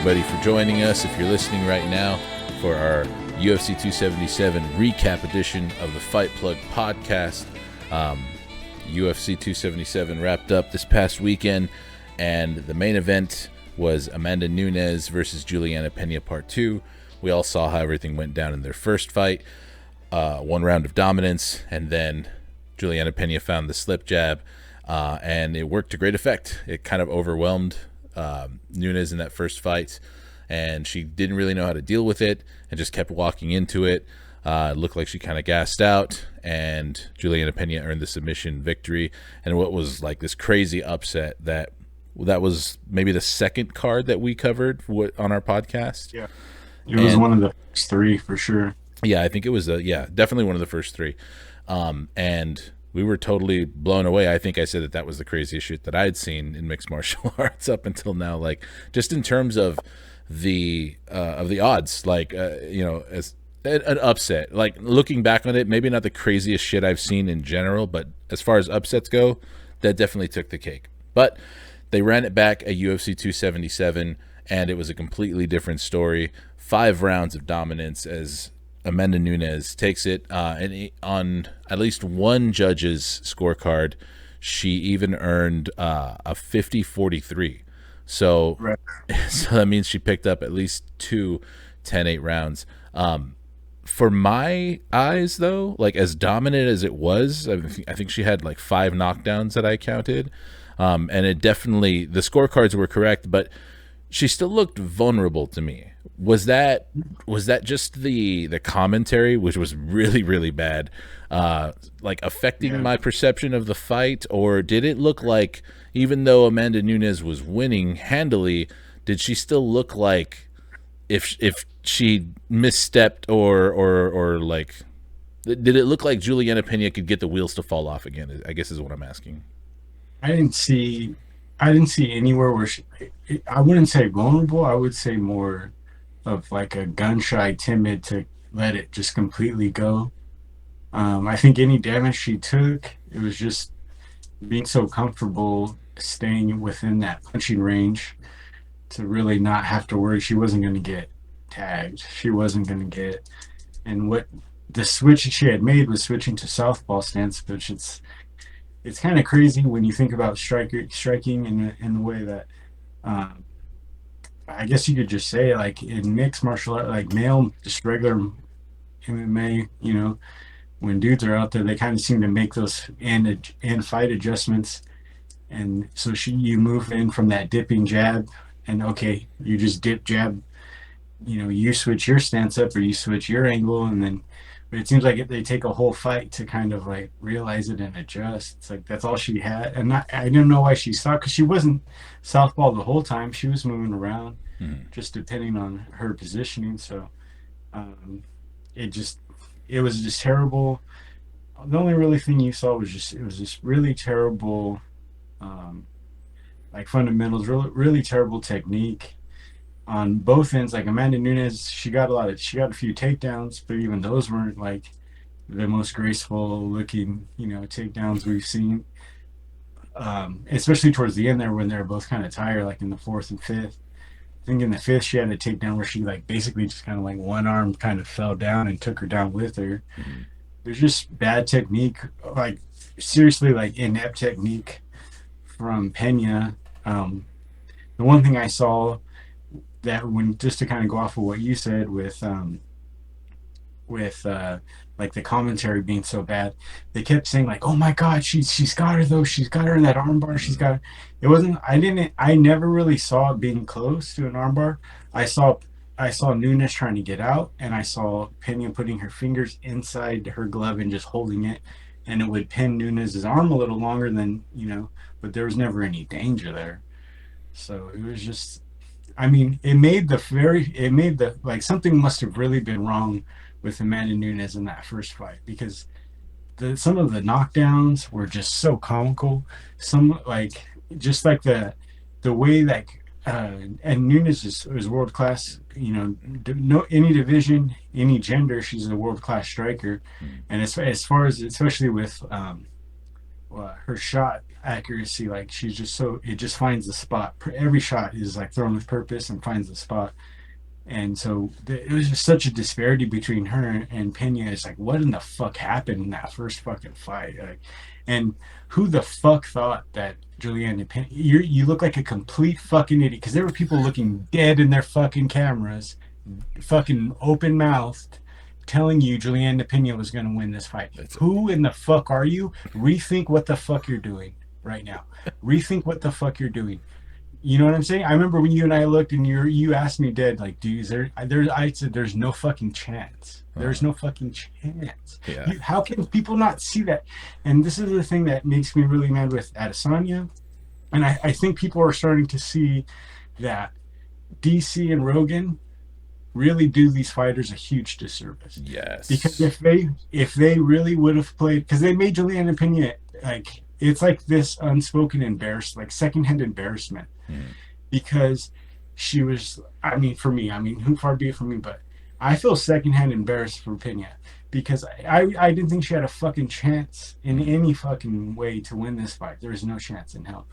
everybody for joining us. If you're listening right now for our UFC 277 recap edition of the Fight Plug podcast, UFC 277 wrapped up this past weekend, and the main event was Amanda Nunes versus Julianna Pena Part 2. We all saw how everything went down in their first fight. One round of dominance, and then Julianna Pena found the slip jab, and it worked to great effect. It kind of overwhelmed Nunes in that first fight, and she didn't really know how to deal with it and just kept walking into it. It looked like she kind of gassed out, and Julianna Pena earned the submission victory. And what was like this crazy upset that was maybe the second card that we covered on our podcast. Yeah, it was one of the first three for sure. Yeah, I think it was definitely one of the first three. And we were totally blown away. I think I said that was the craziest shit that I had seen in mixed martial arts up until now. Like, just in terms of the odds, like as an upset. Like, looking back on it, maybe not the craziest shit I've seen in general, but as far as upsets go, that definitely took the cake. But they ran it back at UFC 277, and it was a completely different story. 5 rounds of dominance as Amanda Nunes takes it, and on at least one judge's scorecard, she even earned a 50-43. So, Right. So that means she picked up at least 2 10-8 rounds. For my eyes, though, like, as dominant as it was, I think she had like 5 knockdowns that I counted, and it definitely, the scorecards were correct, but she still looked vulnerable to me. Was that just the commentary, which was really, really bad, like affecting my perception of the fight? Or did it look like, even though Amanda Nunes was winning handily, did she still look like if she misstepped or like, did it look like Julianna Pena could get the wheels to fall off again, I guess is what I'm asking. I didn't see anywhere where I wouldn't say vulnerable. I would say more of like a gun shy, timid to let it just completely go. I think any damage she took, it was just being so comfortable staying within that punching range to really not have to worry she wasn't going to get tagged. She wasn't going to get, and what the switch she had made was switching to southpaw stance, which it's kind of crazy when you think about striking in the way that I guess you could just say, like, in mixed martial art, like male, just regular MMA, when dudes are out there, they kind of seem to make those and fight adjustments. And so you move in from that dipping jab, and okay, you just dip jab, you switch your stance up or you switch your angle, and then, but it seems like they take a whole fight to kind of like realize it and adjust. It's like that's all she had, and I didn't know why she stopped, because she wasn't southpaw the whole time. She was moving around, just depending on her positioning. So it was just terrible. The only really thing you saw was it was just really terrible, like fundamentals, really, really terrible technique on both ends. Like Amanda Nunes, she got a few takedowns, but even those weren't like the most graceful looking, takedowns we've seen. Especially towards the end there, when they were both kind of tired, like in the 4th and 5th. I think in the 5th she had a takedown where she like basically just kind of like one arm kind of fell down and took her down with her. There's just bad technique, like seriously, like inept technique from Pena. The one thing I saw, that when, just to kind of go off of what you said with like the commentary being so bad, they kept saying like, oh my god, she's got her though, she's got her in that armbar, she's got her. It wasn't, I never really saw it being close to an armbar. I saw Nunes trying to get out, and I saw Pena putting her fingers inside her glove and just holding it, and it would pin Nunes's arm a little longer than, but there was never any danger there. So it was just, I mean, it made the like, something must have really been wrong with Amanda Nunes in that first fight, because some of the knockdowns were just so comical. Some, like, just like the way that and Nunes is world class. No, any division, any gender, she's a world class striker. And as far as, especially with her shot accuracy, like she's just so it just finds the spot. Every shot is like thrown with purpose and finds the spot. And so it was just such a disparity between her and Pena. It's like, what in the fuck happened in that first fucking fight? Like, and who the fuck thought that Julianna Pena? You look like a complete fucking idiot because there were people looking dead in their fucking cameras, fucking open mouthed, telling you Julianna Pena was going to win this fight. Who in the fuck are you? Rethink what the fuck you're doing right now. Rethink what the fuck you're doing. You know what I'm saying? I remember when you and I looked and you asked me dead, like, dude, I said there's no fucking chance. There's no fucking chance. Yeah. How can people not see that? And this is the thing that makes me really mad with Adesanya. And I think people are starting to see that DC and Rogan really do these fighters a huge disservice. Yes. Because if they really would have played, because they made Julianna Pena like, it's like this unspoken embarrassment, like secondhand embarrassment, because she was. I mean, for me, who far be it from me, but I feel secondhand embarrassed for Pena because I didn't think she had a fucking chance in any fucking way to win this fight. There was no chance in hell.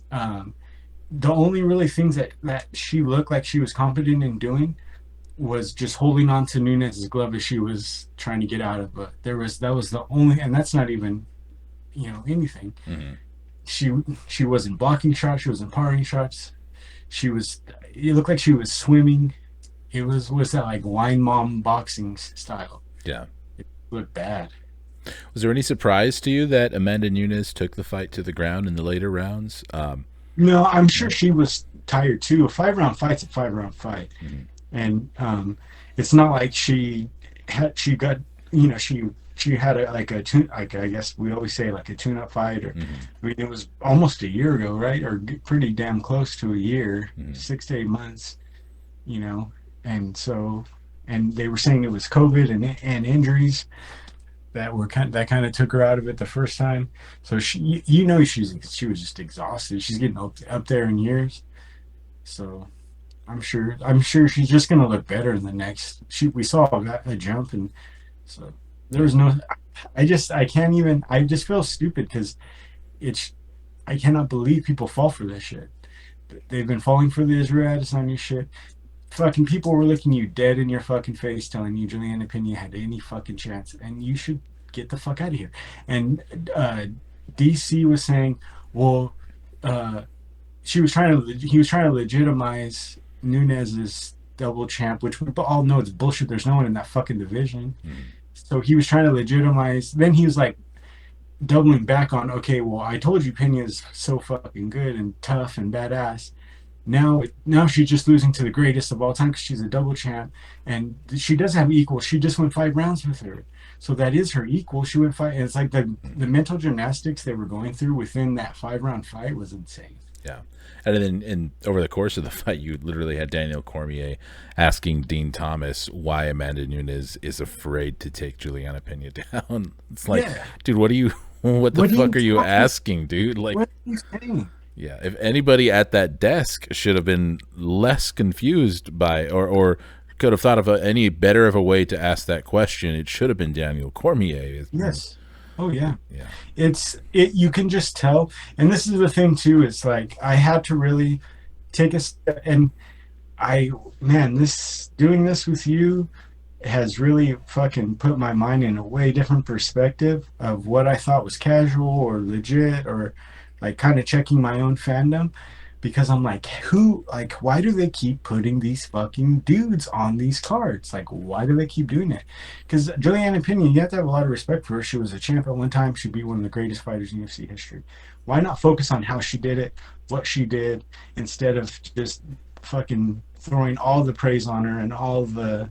The only really things that she looked like she was confident in doing was just holding on to Nunes' glove as she was trying to get out of. But that was the only, and that's not even, anything. She wasn't blocking shots. She wasn't parrying shots. It looked like she was swimming. It was that like wine mom boxing style. Yeah. It looked bad. Was there any surprise to you that Amanda Nunes took the fight to the ground in the later rounds? No, I'm sure she was tired too. A 5-round fight's a 5-round fight. And it's not like she got, she had I guess we always say like a tune-up fight, or I mean, it was almost a year ago, right? Or pretty damn close to a year, 6 to 8 months, and so, and they were saying it was COVID and injuries that kind of took her out of it the first time. So she was just exhausted. She's getting up there in years, so. I'm sure she's just gonna look better in the next. We saw a jump, and so there was no. I just feel stupid because I cannot believe people fall for this shit. They've been falling for the Israel Adesanya shit. Fucking people were looking you dead in your fucking face, telling you Julianna Pena had any fucking chance, and you should get the fuck out of here. And DC was saying, well, he was trying to legitimize Nunes's double champ, which we all know it's bullshit. There's no one in that fucking division. So he was trying to legitimize. Then he was like doubling back on, okay, well, I told you Pena is so fucking good and tough and badass. Now she's just losing to the greatest of all time because she's a double champ, and she does have equal. She just went 5 rounds with her, so that is her equal. She went 5, and it's like the mental gymnastics they were going through within that 5-round fight was insane. Yeah. And then over the course of the fight, you literally had Daniel Cormier asking Dean Thomas why Amanda Nunes is afraid to take Julianna Pena down. It's like, dude, what the fuck are you asking, dude? Like, what are you saying? Yeah, if anybody at that desk should have been less confused by or could have thought of any better of a way to ask that question, it should have been Daniel Cormier. Yes. Oh yeah. Yeah. You can just tell, and this is the thing too. It's like I had to really take a step, and doing this with you has really fucking put my mind in a way different perspective of what I thought was casual or legit, or like kind of checking my own fandom, because I'm like, why do they keep putting these fucking dudes on these cards? Like, why do they keep doing it? Because Julianna Pena, you have to have a lot of respect for her. She was a champ at one time. She'd be one of the greatest fighters in UFC history. Why not focus on how she did it, what she did, instead of just fucking throwing all the praise on her and all the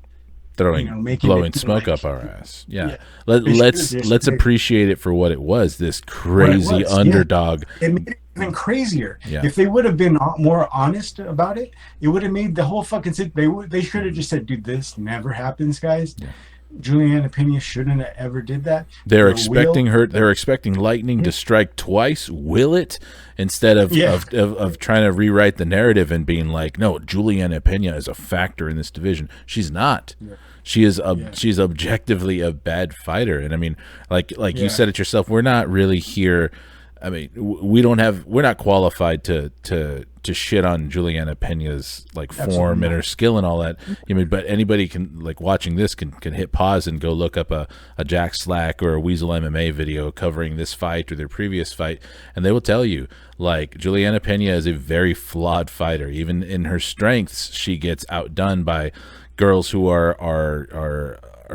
blowing smoke up our ass. Yeah. Let's appreciate it for what it was. This crazy underdog. Yeah. It made it even crazier. Yeah. If they would have been more honest about it, it would have made the whole fucking thing. They should have just said, dude, this never happens, guys. Yeah. Julianna Pena shouldn't have ever did that. They're The wheel, expecting her. They're expecting lightning to strike twice. Will it? Instead of yeah, trying to rewrite the narrative and being like, no, Juliana Pena is a factor in this division. She's not. yeah, yeah, She's objectively a bad fighter. And I mean, like you yeah, said it yourself, we're not really here. I mean, we're not qualified to shit on Juliana Pena's like absolutely form and not. her skill and all that. I mean, but anybody can, like, watching this can hit pause and go look up a Jack Slack or a Weasel MMA video covering this fight or their previous fight, and they will tell you, like, Juliana Pena is a very flawed fighter. Even in her strengths, she gets outdone by girls who are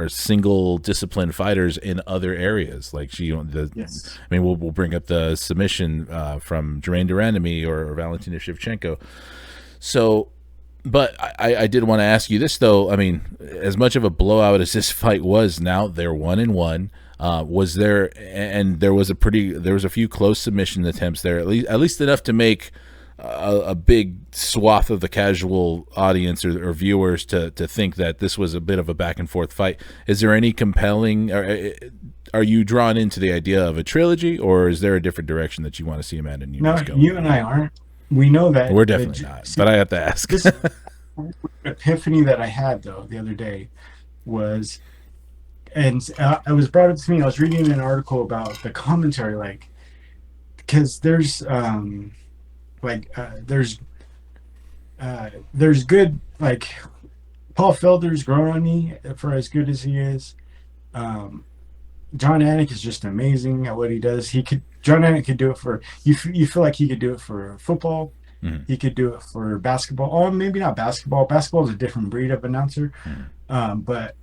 single discipline fighters in other areas. Like, Yes. I mean, we'll bring up the submission from Jermaine Durandamy or Valentina Shevchenko. So, but I did want to ask you this though. I mean, as much of a blowout as this fight was, now they're 1-1. Was there, and there was a few close submission attempts there, at least enough to make a big swath of the casual audience or viewers to think that this was a bit of a back and forth fight. Is there any compelling? Are you drawn into the idea of a trilogy, or is there a different direction that you want to see Amanda No, Nunes go? you and I aren't. We know that We're definitely not, see, but I have to ask. this epiphany that I had though the other day was, and it was brought up to me. I was reading an article about the commentary, like, because like there's good, like, Paul Felder's grown on me for as good as he is. Um, John Anik is just amazing at what he does. John Anik could do it for you. You feel like he could do it for football. Mhm, He could do it for basketball. Oh, maybe not basketball. Basketball is a different breed of announcer. mhm, But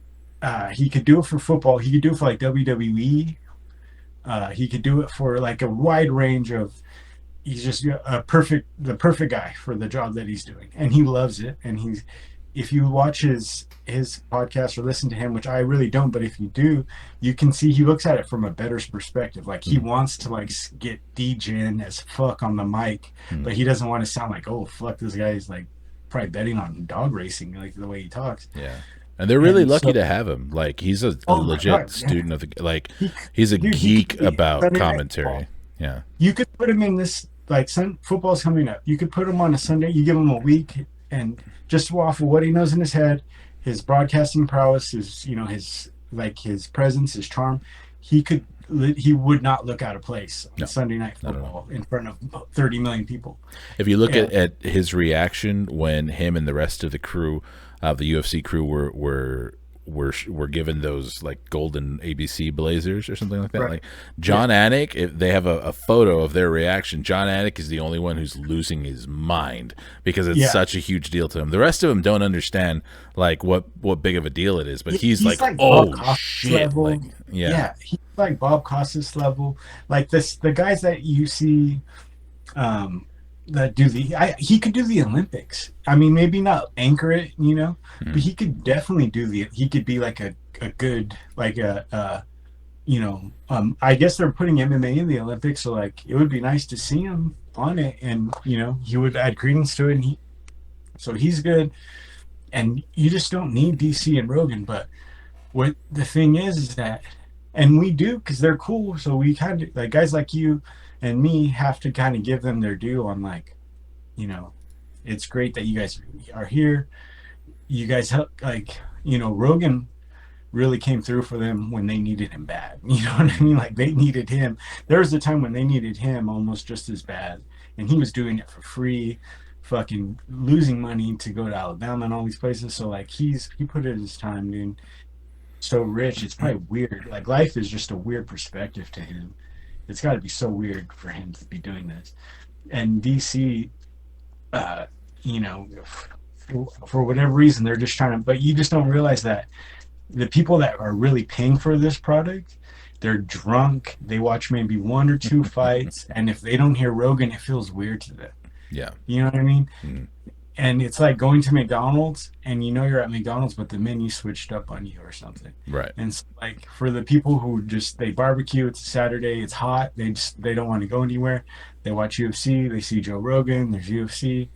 he could do it for football. He could do it for like WWE. He could do it for like a wide range of. He's just the perfect guy for the job that he's doing, and he loves it. And if you watch his podcast or listen to him, which I really don't, but if you do, you can see he looks at it from a better perspective. Like, he mhm, wants to, like, get degen as fuck on the mic, mhm. but he doesn't want to sound like, oh fuck, this guy is like probably betting on dog racing, like the way he talks. Yeah. And they're really And lucky so, to have him. Like, he's a oh my legit god, yeah, student of the, like, he he's a dude, he could geek be about Sunday Night Football. commentary. Yeah. You could put him in this, like, football's coming up. You could put him on a Sunday. You give him a week, and just off of what he knows in his head, his broadcasting prowess, his presence, his charm, he would not look out of place on No, Sunday Night not at all. Football in front of 30 million people. If you look Yeah, at his reaction when him and the rest of the crew, the UFC crew, were given those, like, golden ABC blazers or something like that. right. Like, Yeah, John Anik, if they have a photo of their reaction. John Anik is the only one who's losing his mind because it's yeah. such a huge deal to him. The rest of them don't understand, like, what big of a deal it is. But he's He's like, like Bob oh Costas shit, like, level. yeah. Yeah, he's like Bob Costas level. Like the guys that you see um that do he could do the Olympics. I mean, maybe not anchor it, but Mm, he could definitely he could be like a good, like I guess they're putting MMA in the Olympics, so like it would be nice to see him on it, and he would add credence to it, and so he's good. And you just don't need DC and Rogan. But what the thing is that, and we do, because they're cool, so we kind of, like, guys like you and me have to kind of give them their due on, like, you know it's great that you guys are here. You guys help, like, Rogan really came through for them when they needed him bad. You know what I mhm. mean? Like, they needed him. There was a time when they needed him almost just as bad, and he was doing it for free, fucking losing money to go to Alabama and all these places. So, like, he put in his time, dude. So rich, it's probably weird. Like, life is just a weird perspective to him. It's got to be so weird for him to be doing this. And DC, uh, you know, for whatever reason, they're just trying to. But you just don't realize that the people that are really paying for this product, they're drunk. They watch maybe one or two fights, and if they don't hear Rogan, it feels weird to them. Yeah. You know what I mean? Mm, And it's like going to McDonald's, and you're at McDonald's, but the menu switched up on you or something. right. And it's like, for the people who just, they barbecue, it's a Saturday, it's hot, they don't want to go anywhere. They watch UFC, they see Joe Rogan, there's UFC,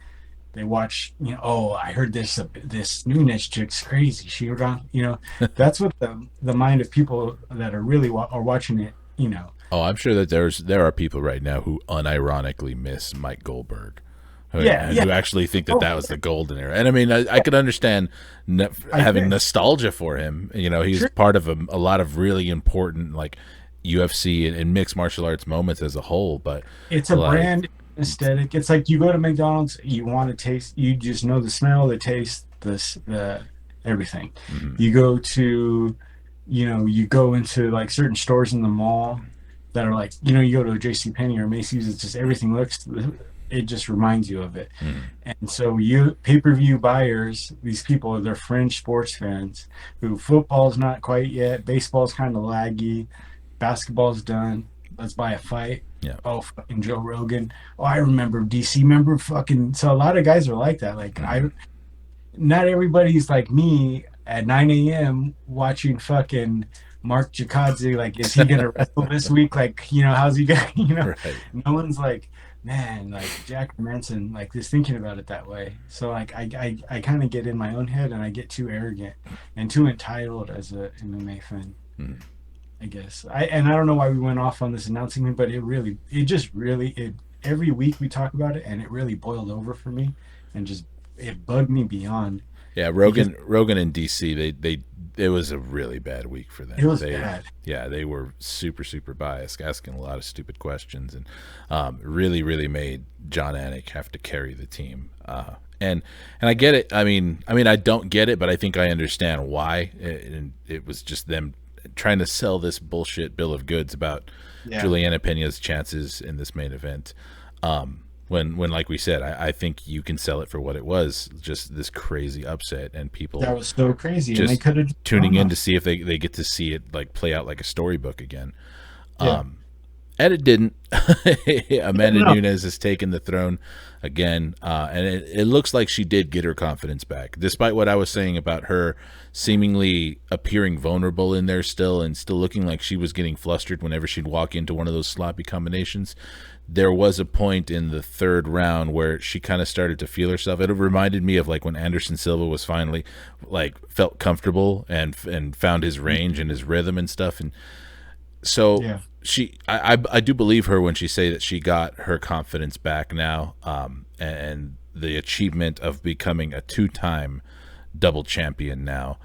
they watch, oh, I heard this Nunes chick's crazy. She got, that's what the mind of people that are really are watching it. Oh, I'm sure that there are people right now who unironically miss Mike Goldberg, Yeah, and yeah. who actually think that Oh, that was the golden era. And I mean, I could understand I having think nostalgia for him. He's sure. part of a lot of really important like UFC and mixed martial arts moments as a whole. But It's a like, brand aesthetic. It's like you go to McDonald's, you want to taste, you just know the smell, the taste, the everything. mhm, You go to, you go into like certain stores in the mall that are like, you go to a JC Penney or Macy's, it's just everything looks, it just reminds you of it. mhm, And so you pay-per-view buyers, these people, they're fringe sports fans who football's not quite yet, baseball's kind of laggy, basketball's done. Let's buy a fight. yeah, Oh, fucking Joe Rogan. Oh, I remember DC. Remember fucking. So a lot of guys are like that. Like mhm. not everybody's like me at 9 a.m. watching fucking Mark Jacadze. Like, is he gonna wrestle this week? Like, how's he gonna? Right. No one's like, man, like Jack Manson, like just thinking about it that way. So like, I kind of get in my own head and I get too arrogant and too entitled as a MMA fan. Mhm. I guess. I don't know why we went off on this announcing thing, but it just really it every week we talk about it and it really boiled over for me and just it bugged me beyond Yeah, because Rogan and DC, they it was a really bad week for it them. was bad. They were super biased, asking a lot of stupid questions, and really made John Anik have to carry the team. And I get it. I mean, I don't get it, but I think I understand why. And it was just them trying to sell this bullshit bill of goods about Yeah. Julianna Pena's chances in this main event. When like we said, I think you can sell it for what it was, just this crazy upset, and That people was so crazy and they just could have tuning gone in to off. see if they get to see it like play out like a storybook again. Yeah. And it didn't. Yeah, Amanda no. Nunes has taken the throne again, and it looks like she did get her confidence back, despite what I was saying about her seemingly appearing vulnerable in there still, and still looking like she was getting flustered whenever she'd walk into one of those sloppy combinations. There was a point in the third round where she kind of started to feel herself. It reminded me of like when Anderson Silva was finally like felt comfortable and found his range and his rhythm and stuff. And so Yeah. I do believe her when she say that she got her confidence back now, and the achievement of becoming a two-time double champion now,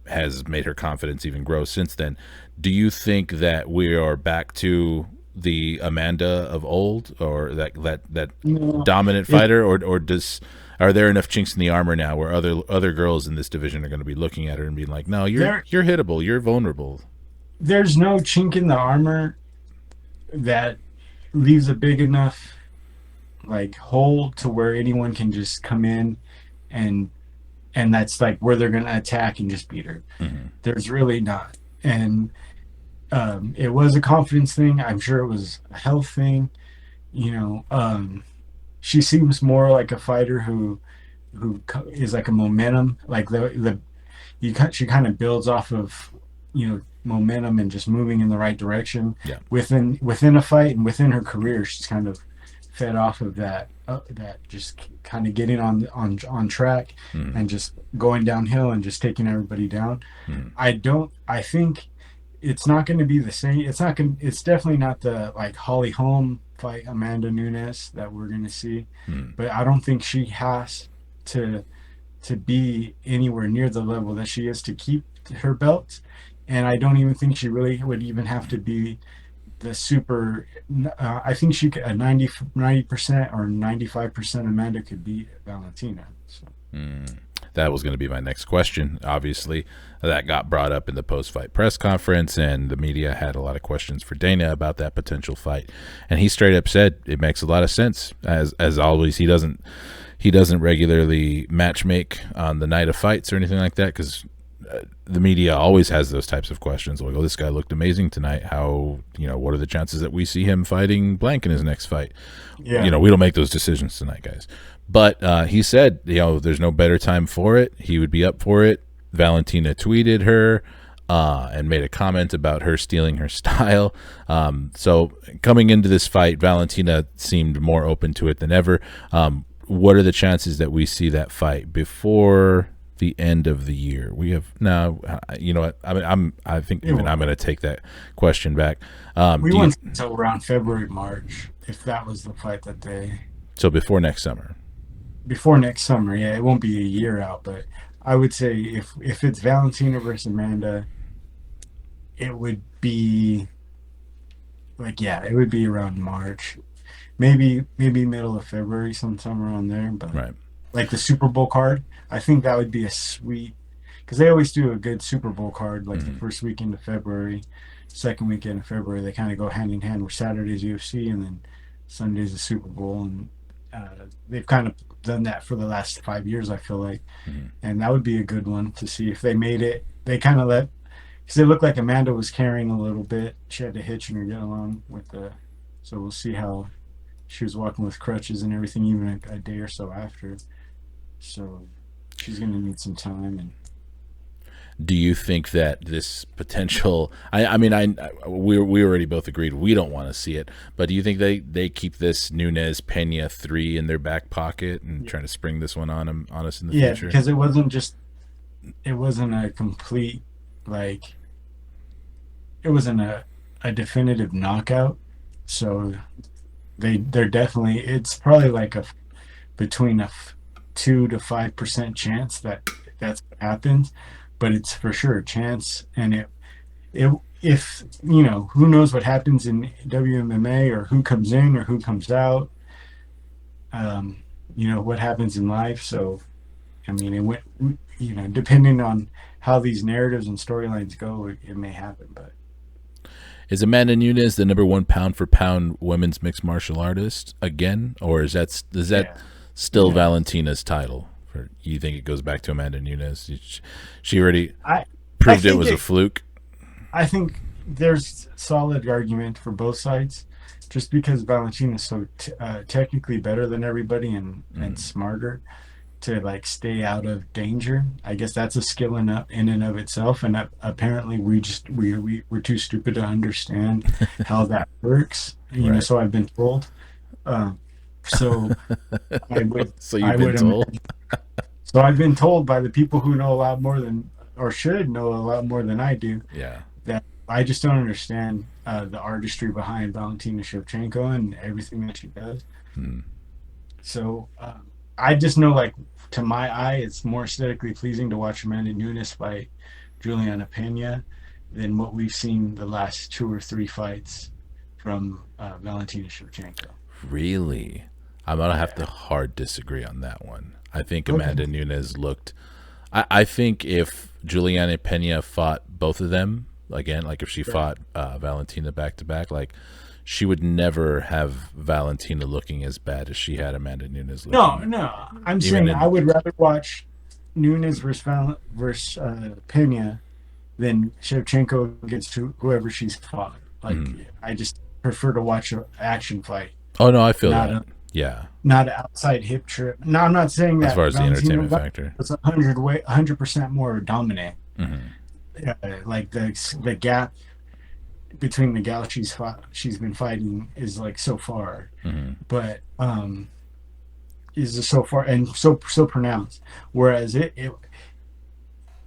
has made her confidence even grow since then. Do you think that we are back to the Amanda of old, or that No. dominant It fighter, or does are there enough chinks in the armor now where other girls in this division are going to be looking at her and being like, no, there you're hittable, you're vulnerable. there's no chink in the armor that leaves a big enough like hole to where anyone can just come in and that's like where they're gonna attack and just beat her. Hmm. There's really not. And it was a confidence thing. I'm sure it was a health thing. You know, she seems more like a fighter is like a momentum, like she kind of builds off of momentum and just moving in the right direction Yeah. within a fight and within her career. She's kind of fed off of that just kind of getting on track Hmm. and just going downhill and just taking everybody down. Hmm. I think it's not going to be the same. It's definitely not the like Holly Holm fight Amanda Nunes that we're going to see, Hmm. but I don't think she has to be anywhere near the level that she is to keep her belt. And I don't even think she really would even have to be the super. I think she could a 90% or 95% Amanda could beat Valentina. So Hmm. That was going to be my next question. Obviously, that got brought up in the post-fight press conference, and the media had a lot of questions for Dana about that potential fight. And he straight up said it makes a lot of sense. As always, he doesn't regularly match make on the night of fights or anything like that, because the media always has those types of questions like, oh, this guy looked amazing tonight, how, what are the chances that we see him fighting blank in his next fight? yeah, We don't make those decisions tonight, guys. But he said, there's no better time for it. He would be up for it. Valentina tweeted her and made a comment about her stealing her style. So coming into this fight, Valentina seemed more open to it than ever. what are the chances that we see that fight before the end of the year? We have now. You know what? I think It even I'm will. going to take that question back. We Do you went until around February, March, if that was the fight that they so before next summer? before next summer. Yeah, it won't be a year out, but I would say if it's Valentina versus Amanda, it would be like yeah, it would be around March, maybe middle of February, sometime around there. But Right. like the Super Bowl card, I think that would be a sweet because they always do a good Super Bowl card like the Hmm. first weekend of February, second weekend of February. They kind of go hand in hand with Saturday's UFC and then Sunday's the Super Bowl, and they've kind of done that for the last 5 years. I feel like, Hmm. and that would be a good one to see if they made it. They kind of let because it looked like Amanda was carrying a little bit. She had to hitch and get along with the. So we'll see how she was walking with crutches and everything, even a day or so after. So she's going to need some time. And Do you think that this potential? I mean, we already both agreed we don't want to see it, but do you think they keep this Nunes Pena 3 in their back pocket and yeah, trying to spring this one on us in the yeah, future? because it wasn't a complete like it wasn't a definitive knockout. So they're definitely it's probably like a between 2 to 5% chance that that's what happens, but it's for sure a chance. And it if who knows what happens in WMMA or who comes in or who comes out, what happens in life. So I mean, it went depending on how these narratives and storylines go, it may happen. But Is Amanda Nunes the number one pound for pound women's mixed martial artist again, or is that yeah, still yeah, Valentina's title? Or you think it goes back to Amanda Nunes? She already I I proved it think was a it fluke. I think there's solid argument for both sides, just because Valentina is so technically better than everybody and Mm. smarter to like stay out of danger. I guess that's a skill in and of itself, and apparently we're too stupid to understand how that works. Right. So I've been told. Um, so I would So you've I been would told. imagine. So I've been told by the people who know a lot more than or should know a lot more than I do Yeah. that I just don't understand the artistry behind Valentina Shevchenko and everything that she does. Hmm. So I just know, like, to my eye, it's more aesthetically pleasing to watch Amanda Nunes fight Julianna Pena than what we've seen the last two or three fights from Valentina Shevchenko. Really? I'm gonna have to Yeah. hard disagree on that one. I think Okay. Amanda Nunes looked. I think if Juliana Pena fought both of them again, like if she Right. fought Valentina back to back, like she would never have Valentina looking as bad as she had Amanda Nunes No, looking. no. I'm Even saying I in would rather watch Nunes versus Pena than Shevchenko against whoever she's fought. Like, mm. I just prefer to watch an action fight, Oh no, I feel not that. a Yeah, not an outside hip trip. No, I'm not saying as that far as the Valentina entertainment factor. was 100% more dominant. Hmm. Like the gap between the gals she's been fighting is like so far, Hmm. but is so far and so pronounced. Whereas it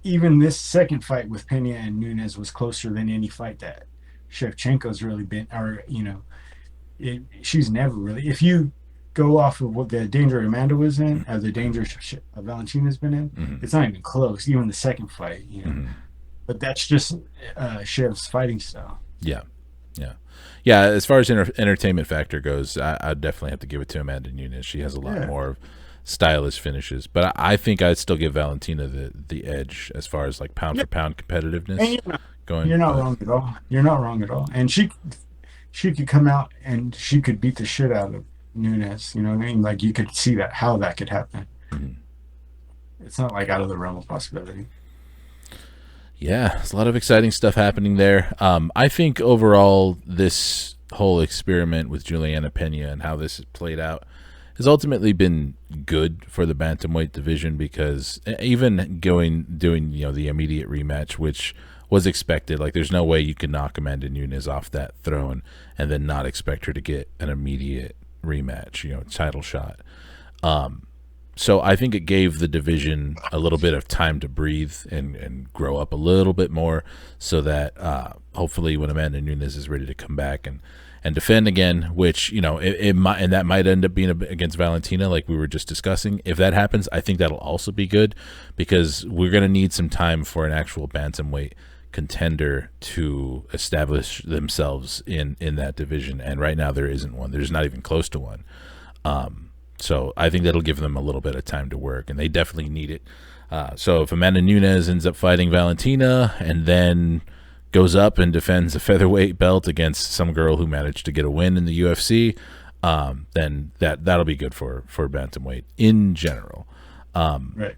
even this second fight with Pena and Nunes was closer than any fight that Shevchenko's really been, or she's never really. If you go off of what the danger Amanda was in, as the danger Valentina's been in, Hmm. it's not even close. Even the second fight. Hmm. But that's just Shev's fighting style. Yeah, yeah, yeah. As far as entertainment factor goes, I definitely have to give it to Amanda Nunes. She has a lot Yeah, more stylish finishes, but I think I'd still give Valentina the edge as far as like pound yeah, for pound and competitiveness you're going. not But wrong at all. You're not wrong at all. And she could come out and she could beat the shit out of Nunes. You know what I mean? Like you could see that how that could happen. mhm. It's not like out of the realm of possibility. Yeah, there's a lot of exciting stuff happening there. I think overall, this whole experiment with Juliana Pena and how this has played out has ultimately been good for the bantamweight division because even doing the immediate rematch, which was expected, like there's no way you can knock Amanda Nunes off that throne and then not expect her to get an immediate rematch, title shot. So I think it gave the division a little bit of time to breathe and grow up a little bit more, so that hopefully when Amanda Nunes is ready to come back and defend again, which it might, and that might end up being against Valentina, like we were just discussing. If that happens, I think that'll also be good, because we're gonna need some time for an actual bantamweight contender to establish themselves in that division, and right now there isn't one. There's not even close to one. So I think that'll give them a little bit of time to work, and they definitely need it. So if Amanda Nunes ends up fighting Valentina and then goes up and defends a featherweight belt against some girl who managed to get a win in the UFC, then that'll be good for bantamweight in general. Right.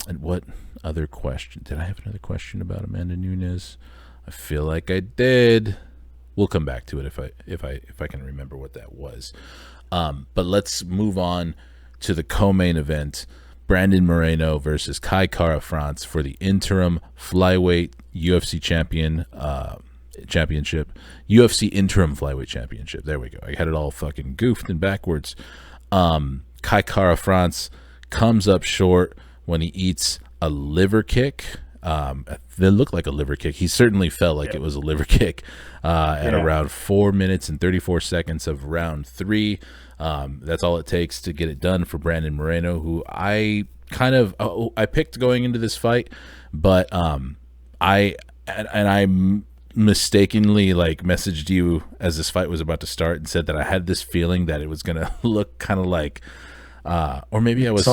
And what other question? Did I have another question about Amanda Nunes? I feel like I did. We'll come back to it if I can remember what that was. But let's move on to the co-main event: Brandon Moreno versus Kai Kara France for the interim flyweight UFC championship, UFC interim flyweight championship. There we go. I had it all fucking goofed and backwards. Kai Kara France comes up short when he eats a liver kick. They looked like a liver kick. He certainly felt like it was a liver kick at around 4 minutes and 34 seconds of round 3. That's all it takes to get it done for Brandon Moreno, who I picked going into this fight, but I mistakenly like messaged you as this fight was about to start and said that I had this feeling that it was gonna look kind of like, or maybe I was.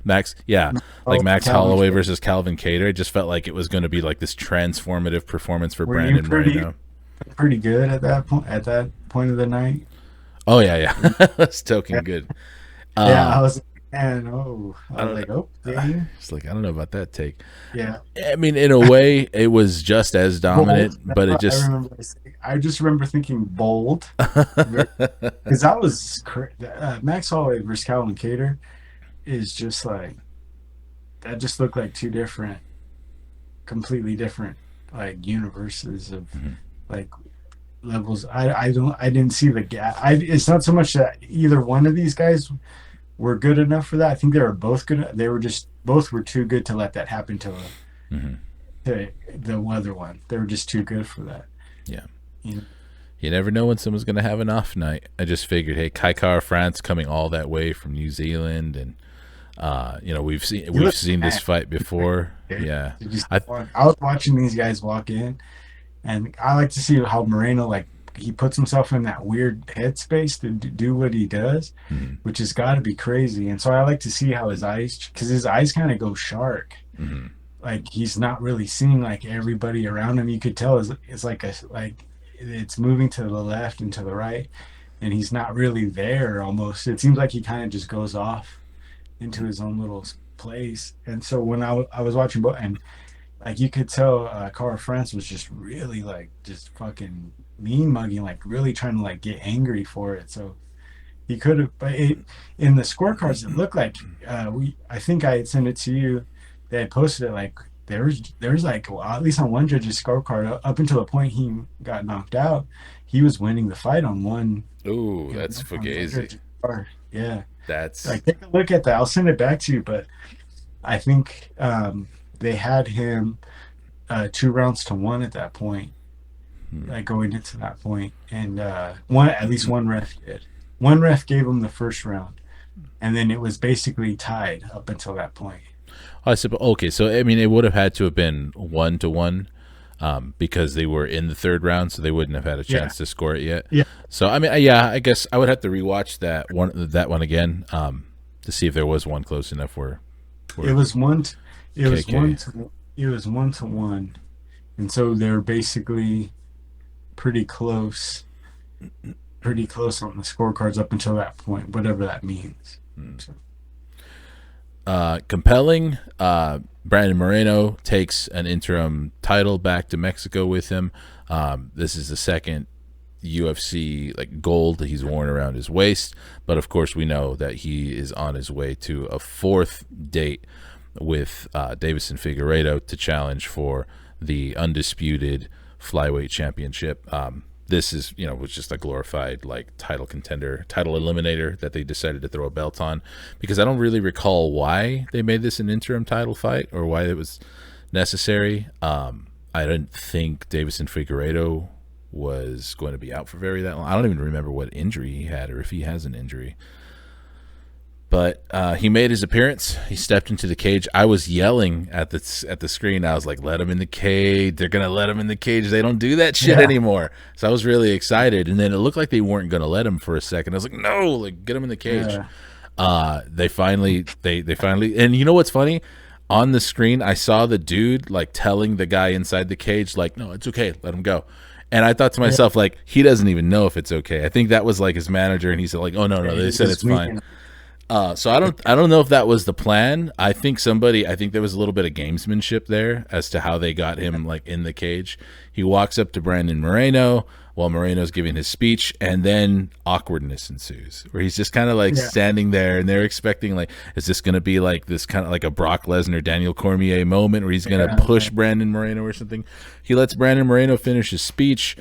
Max, yeah, like Max Holloway versus Calvin Kattar. It just felt like it was going to be like this transformative performance for Brandon Moreno. Pretty good at that point of the night. Oh yeah, that's token good. I was, and dang. It's like, I don't know about that take. Yeah, I mean, in a way, it was just as dominant, but it just. I just remember thinking bold, because that was Max Holloway versus Calvin Kattar. Is just like that. Just looked like two completely different, like universes of like levels. I didn't see the gap. It's not so much that either one of these guys were good enough for that. I think they were both good. They were just both were too good to let that happen to the other one. They were just too good for that. Yeah. You never know when someone's gonna have an off night. I just figured, hey, Kai Kara France coming all that way from New Zealand, and we've seen this fight before. Yeah, I was watching these guys walk in, and I like to see how Moreno, like, he puts himself in that weird headspace to do what he does, which has got to be crazy. And so I like to see how his eyes kind of go shark. Like he's not really seeing like everybody around him. You could tell it's like it's moving to the left and to the right, and he's not really there. Almost, it seems like he kind of just goes off into his own little place. And so when I was watching both, and like you could tell Kara France was just really like just fucking mean mugging, like really trying to like get angry for it. So he could have, but in the scorecards it looked like I think I had sent it to you. They had posted it like there's like, well, at least on one judge's scorecard, up until the point he got knocked out, he was winning the fight on one. Ooh, that's fugazi. Yeah, that's like, take a look at that. I'll send it back to you, but I think they had him 2-1 at that point, like going into that point, and at least one ref did. One ref gave him the first round, and then it was basically tied up until that point. I suppose. Okay, so I mean, it would have had to have been 1-1, because they were in the third round, so they wouldn't have had a chance to score it yet. Yeah. So I mean, I guess I would have to rewatch that one again, to see if there was one close enough where it was 1-1, and so they're basically pretty close on the scorecards up until that point, whatever that means. So. Compelling. Brandon Moreno takes an interim title back to Mexico with him. This is the second UFC like gold that he's worn around his waist, but of course we know that he is on his way to a fourth date with Davison Figueiredo to challenge for the undisputed flyweight championship. this is, was just a glorified like title contender, title eliminator that they decided to throw a belt on, because I don't really recall why they made this an interim title fight or why it was necessary. I didn't think Davison Figueiredo was going to be out for very that long. I don't even remember what injury he had or if he has an injury. But he made his appearance. He stepped into the cage. I was yelling at the screen. I was like, "Let him in the cage! They're gonna let him in the cage. They don't do that shit anymore." So I was really excited. And then it looked like they weren't gonna let him for a second. I was like, "No! Like, get him in the cage." They finally, and you know what's funny? On the screen, I saw the dude like telling the guy inside the cage, like, "No, it's okay. Let him go." And I thought to myself, like, he doesn't even know if it's okay. I think that was like his manager, and he said, like, "Oh no, they said it's fine." So I don't know if that was the plan. I think there was a little bit of gamesmanship there as to how they got him like in the cage. He walks up to Brandon Moreno while Moreno's giving his speech, and then awkwardness ensues where he's just kind of like standing there, and they're expecting like, is this going to be like this kind of like a Brock Lesnar, Daniel Cormier moment where he's going to push Brandon Moreno or something? He lets Brandon Moreno finish his speech.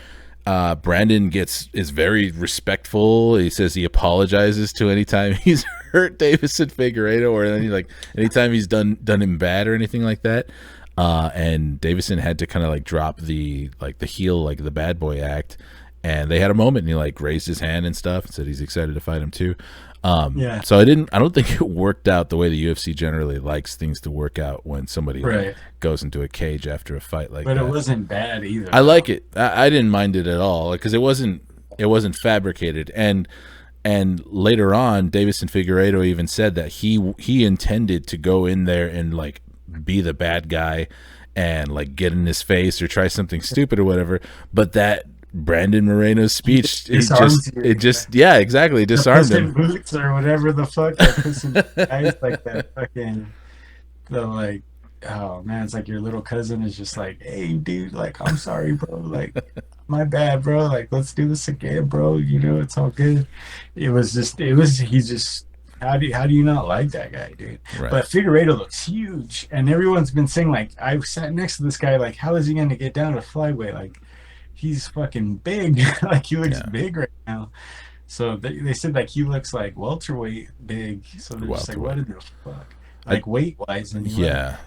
Brandon is very respectful. He says he apologizes to anytime he's hurt Davison Figueiredo or anytime he's done him bad or anything like that. And Davison had to kind of like drop the heel, like the bad boy act, and they had a moment, and he like raised his hand and stuff and said he's excited to fight him too. So I don't think it worked out the way the UFC generally likes things to work out when somebody like, goes into a cage after a fight like that. But it wasn't bad either. I like it. I didn't mind it at all because it wasn't fabricated. And later on, Davison Figueiredo even said that he intended to go in there and like be the bad guy and like get in his face or try something stupid or whatever, but that Brandon Moreno's speech, it just disarmed him. Boots or whatever the fuck, that puts in guys like that fucking like, oh man, it's like your little cousin is just like, hey dude, like, I'm sorry bro, like, my bad bro, like, let's do this again bro, it's all good. He's just, how do you not like that guy, dude? Right. But Figueiredo looks huge, and everyone's been saying like, I sat next to this guy, like, how is he going to get down to flyweight? Like, he's fucking big. Like, he looks big right now. So they said like he looks like welterweight big. So they're just like, what in the fuck? Like, weight wise, anyway.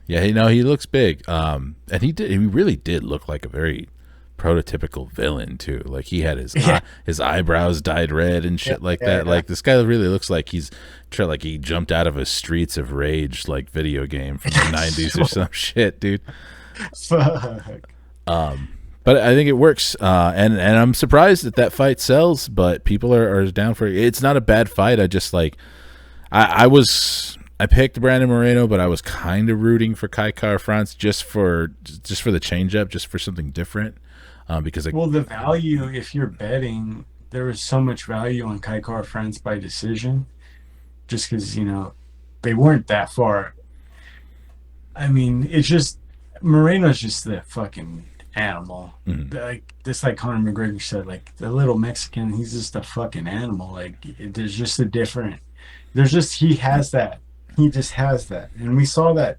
Yeah. He looks big. And he really did look like a very prototypical villain too. Like, he had his eyebrows dyed red and shit like that. Like, this guy really looks like like he jumped out of a Streets of Rage like video game from the 90s or some shit, dude. Fuck. But I think it works, and I'm surprised that fight sells. But people are down for it. It's not a bad fight. I just like, I picked Brandon Moreno, but I was kind of rooting for Kai Kara-France just for the change up, just for something different. Because the value, if you're betting, there was so much value on Kai Kara-France by decision, just because they weren't that far. I mean, it's just Moreno's just the fucking animal. Like Conor McGregor said, like, the little Mexican, he's just a fucking animal. Like, he has that. He just has that, and we saw that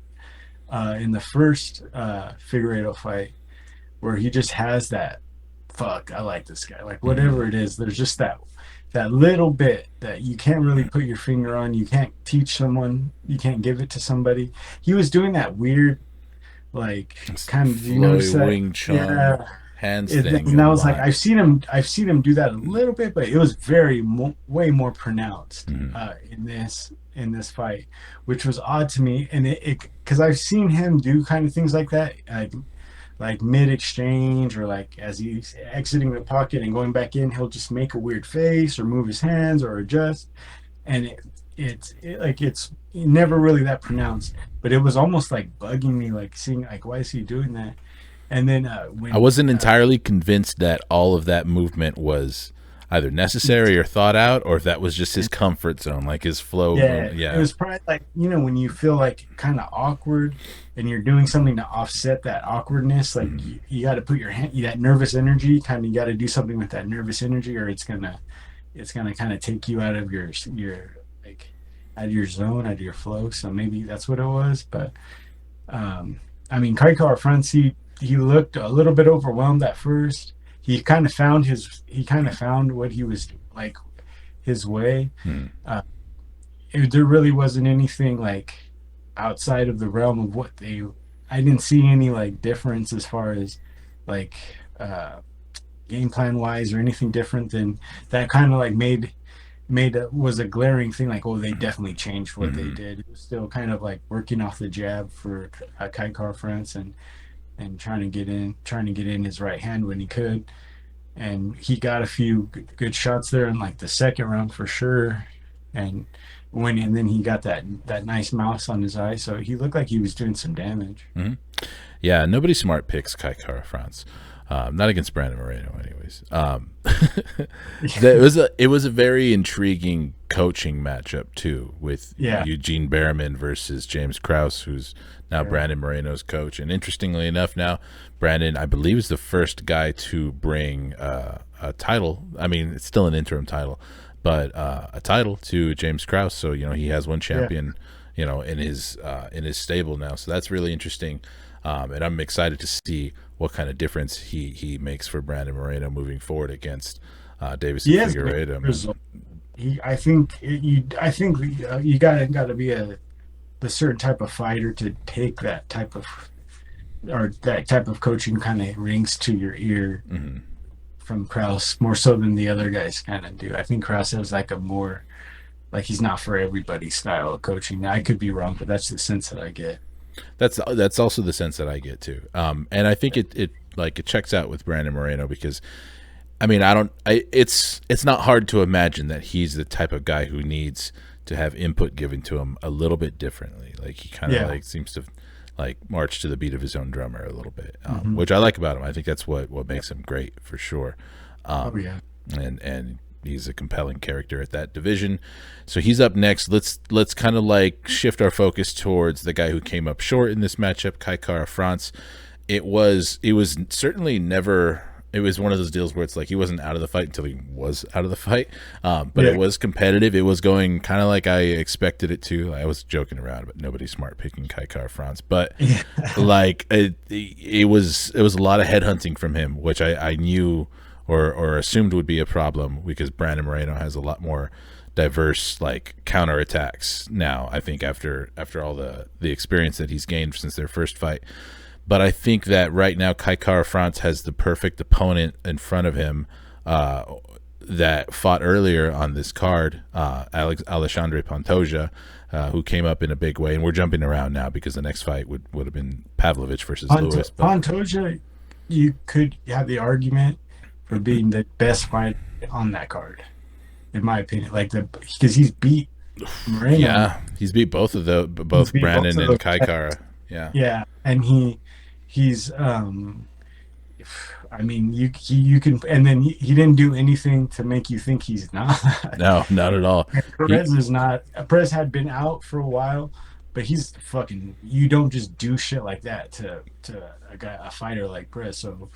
in the first Figueiredo fight, where he just has that. Fuck, I like this guy. Like, whatever it is, there's just that little bit that you can't really put your finger on. You can't teach someone. You can't give it to somebody. He was doing that weird, like, kind of, Wing Chun hands thing. And I was like, I've seen him do that a little bit, but it was way more pronounced in this fight, which was odd to me. And it because I've seen him do kind of things like that, like mid exchange, or like as he's exiting the pocket and going back in, he'll just make a weird face or move his hands or adjust, and it's never really that pronounced, but it was almost like bugging me, like seeing like, why is he doing that? And then when I wasn't entirely convinced that all of that movement was either necessary or thought out, or if that was just his comfort zone, like his flow. It was probably like, when you feel like kind of awkward and you're doing something to offset that awkwardness, like you got to put your hand, that nervous energy, kind of, you got to do something with that nervous energy, or it's gonna kind of take you out of your like, out of your zone, out of your flow. So maybe that's what it was. But I mean, Kai Kara-France, he looked a little bit overwhelmed at first, he kind of found what he was like his way. Hmm. Uh, there really wasn't anything like outside of the realm of what they. I didn't see any like difference as far as like uh, game plan wise or anything different than that. Kind of like was a glaring thing. Like, oh, they definitely changed what they Hmm. did. It was still kind of like working off the jab for Kai Car France and trying to get in his right hand when he could. And he got a few good shots there in like the second round for sure. And and then he got that nice mouse on his eye, so he looked like he was doing some damage. Hmm. Yeah, nobody smart picks Kai Kara France. Not against Brandon Moreno, anyways. It was a very intriguing coaching matchup too, with Yeah, Eugene Behrman versus James Krause, who's now yeah, Brandon Moreno's coach. And interestingly enough, now Brandon, I believe, is the first guy to bring a title. I mean, it's still an interim title, but a title to James Krause. So he has one yeah. champion, in his stable now. So that's really interesting. And I'm excited to see what kind of difference he makes for Brandon Moreno moving forward against Davis He and has good Figueiredo. Man. results. I think you gotta be the certain type of fighter to take that type of or that type of coaching kind of rings to your ear Hmm. from Kraus more so than the other guys kind of do. I think Kraus has like a more like he's not for everybody style of coaching. I could be wrong, but that's the sense that I get. That's also the sense that I get too. And I think it checks out with Brandon Moreno because I mean it's not hard to imagine that he's the type of guy who needs to have input given to him a little bit differently. Like he kind of Yeah. like seems to like march to the beat of his own drummer a little bit, Hmm. which I like about him. I think that's what makes him great for sure. Oh yeah. And he's a compelling character at that division. So he's up next. Let's kind of like shift our focus towards the guy who came up short in this matchup, Kai Kara France. It was certainly never. It was one of those deals where it's like he wasn't out of the fight until he was out of the fight. But it Yeah. was competitive. It was going kind of like I expected it to. I was joking around, but nobody's smart picking Kai Kara France. But Yeah. like it was a lot of headhunting from him, which I knew or assumed would be a problem because Brandon Moreno has a lot more diverse like counterattacks now. I think after all the experience that he's gained since their first fight. But I think that right now Kai Kara France has the perfect opponent in front of him that fought earlier on this card, Alexandre Pantoja, who came up in a big way. And we're jumping around now because the next fight would have been Pavlovich versus Lewis. But Pantoja, you could have the argument for being the best fight on that card, in my opinion. Like because he's beat Moreno, yeah, he's beat he's both beat both Brandon of and those Kai guys. Kara. Yeah, Yeah, and he's I mean you can and then he didn't do anything to make you think he's not. no, not at all. He Perez is not. Perez had been out for a while, but he's fucking. You don't just do shit like that to a fighter like Perez. So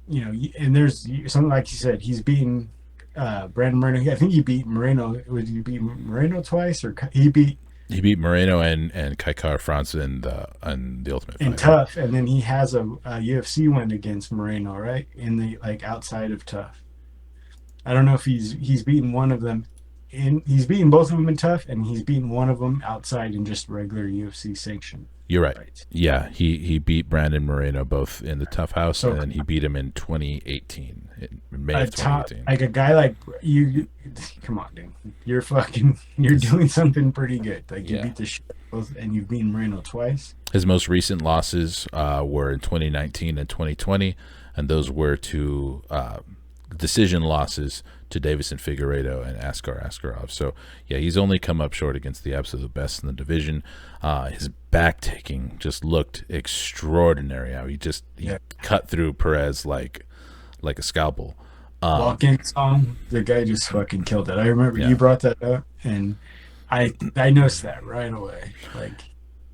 and there's something like you said. He's beaten Brandon Moreno. I think he beat Moreno. Would you beat Moreno twice or he beat he beat Moreno and Kai Kara France in the Ultimate in Fighter. Tough, and then he has a UFC win against Moreno, right? In the like outside of Tough. I don't know if he's beaten one of them. He's beaten both of them in Tough, and he's beaten one of them outside in just regular UFC sanction You're right. fights. Yeah, he beat Brandon Moreno both in the Tough House, and So then he beat him in 2018, in May a of top 2018. like a guy like come on, dude. You're doing something pretty good. Like you Yeah. beat the shit both, and you've beaten Moreno twice. His most recent losses were in 2019 and 2020, and those were to decision losses to Davison Figueiredo and Askar Askarov. So yeah, he's only come up short against the absolute best in the division. His back taking just looked extraordinary. How he Yeah. cut through Perez like a scalpel. Walk-in song, the guy just fucking killed it. I remember Yeah, you brought that up, and I noticed that right away. Like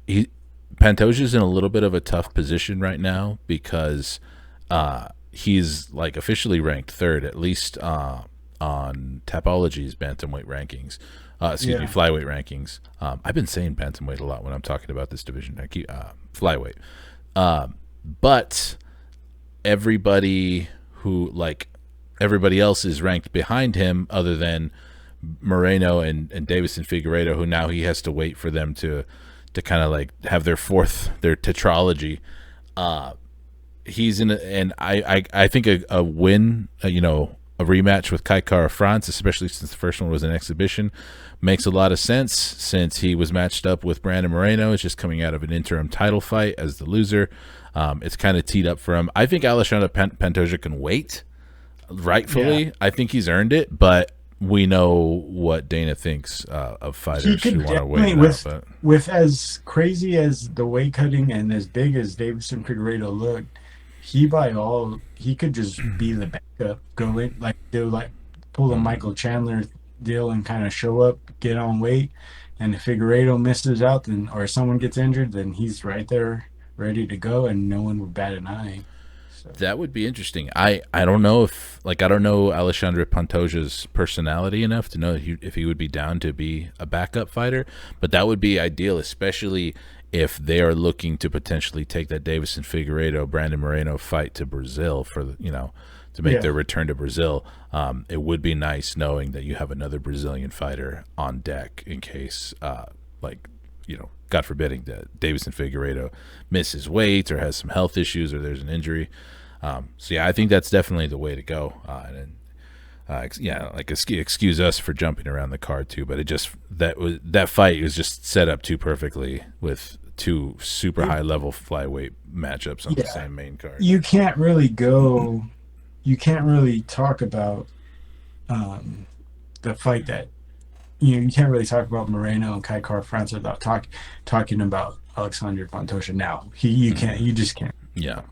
he Pantoja's in a little bit of a tough position right now because he's like officially ranked third, at least on Tapology's bantamweight rankings. Excuse me, yeah, flyweight rankings. I've been saying bantamweight a lot when I'm talking about this division. I keep flyweight, but everybody who like everybody else is ranked behind him, other than Moreno and Davison Figueiredo, who now he has to wait for them to kind of like have their tetralogy. He's in, and I think a win, a rematch with Kai Kara France, especially since the first one was an exhibition, makes a lot of sense since he was matched up with Brandon Moreno. It's just coming out of an interim title fight as the loser. It's kind of teed up for him. I think Alexandre Pantoja can wait, rightfully. Yeah. I think he's earned it, but we know what Dana thinks of fighters who want to wait with as crazy as the weight cutting and as big as Davison Figueiredo looked, he could just be the backup, go in like pull a Michael Chandler deal and kind of show up, get on weight, and if Figueiredo misses out, then or someone gets injured, then he's right there ready to go, and no one would bat an eye. So. That would be interesting. I don't know I don't know Alexandre Pantoja's personality enough to know if he would be down to be a backup fighter, but that would be ideal, especially if they are looking to potentially take that Davison Figueiredo Brandon Moreno fight to Brazil for to make their return to Brazil. It would be nice knowing that you have another Brazilian fighter on deck in case God forbidding that Davison Figueiredo misses weight or has some health issues or there's an injury. So yeah, I think that's definitely the way to go. Excuse us for jumping around the card too, but that fight was just set up too perfectly with two super high level flyweight matchups on the same main card. You can't really talk about the fight that. You can't really talk about Moreno and Kai Kara France without talking about Alexandre Pantoja now. You just can't. Yeah,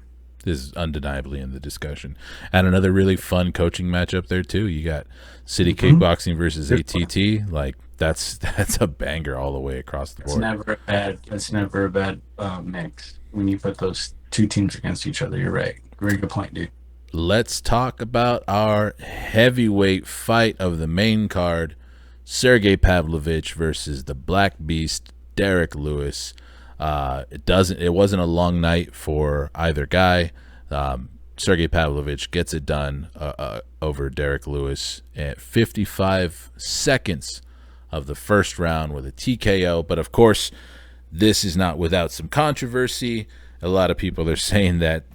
this is undeniably in the discussion. And another really fun coaching matchup there too. You got City Kickboxing versus ATT. Like that's a banger all the way across the board. That's never a bad mix when you put those two teams against each other. You're right. Very good point, dude. Let's talk about our heavyweight fight of the main card. Sergey Pavlovich versus the Black Beast, Derek Lewis. It wasn't a long night for either guy. Sergey Pavlovich gets it done over Derek Lewis at 55 seconds of the first round with a TKO. But of course, this is not without some controversy. A lot of people are saying that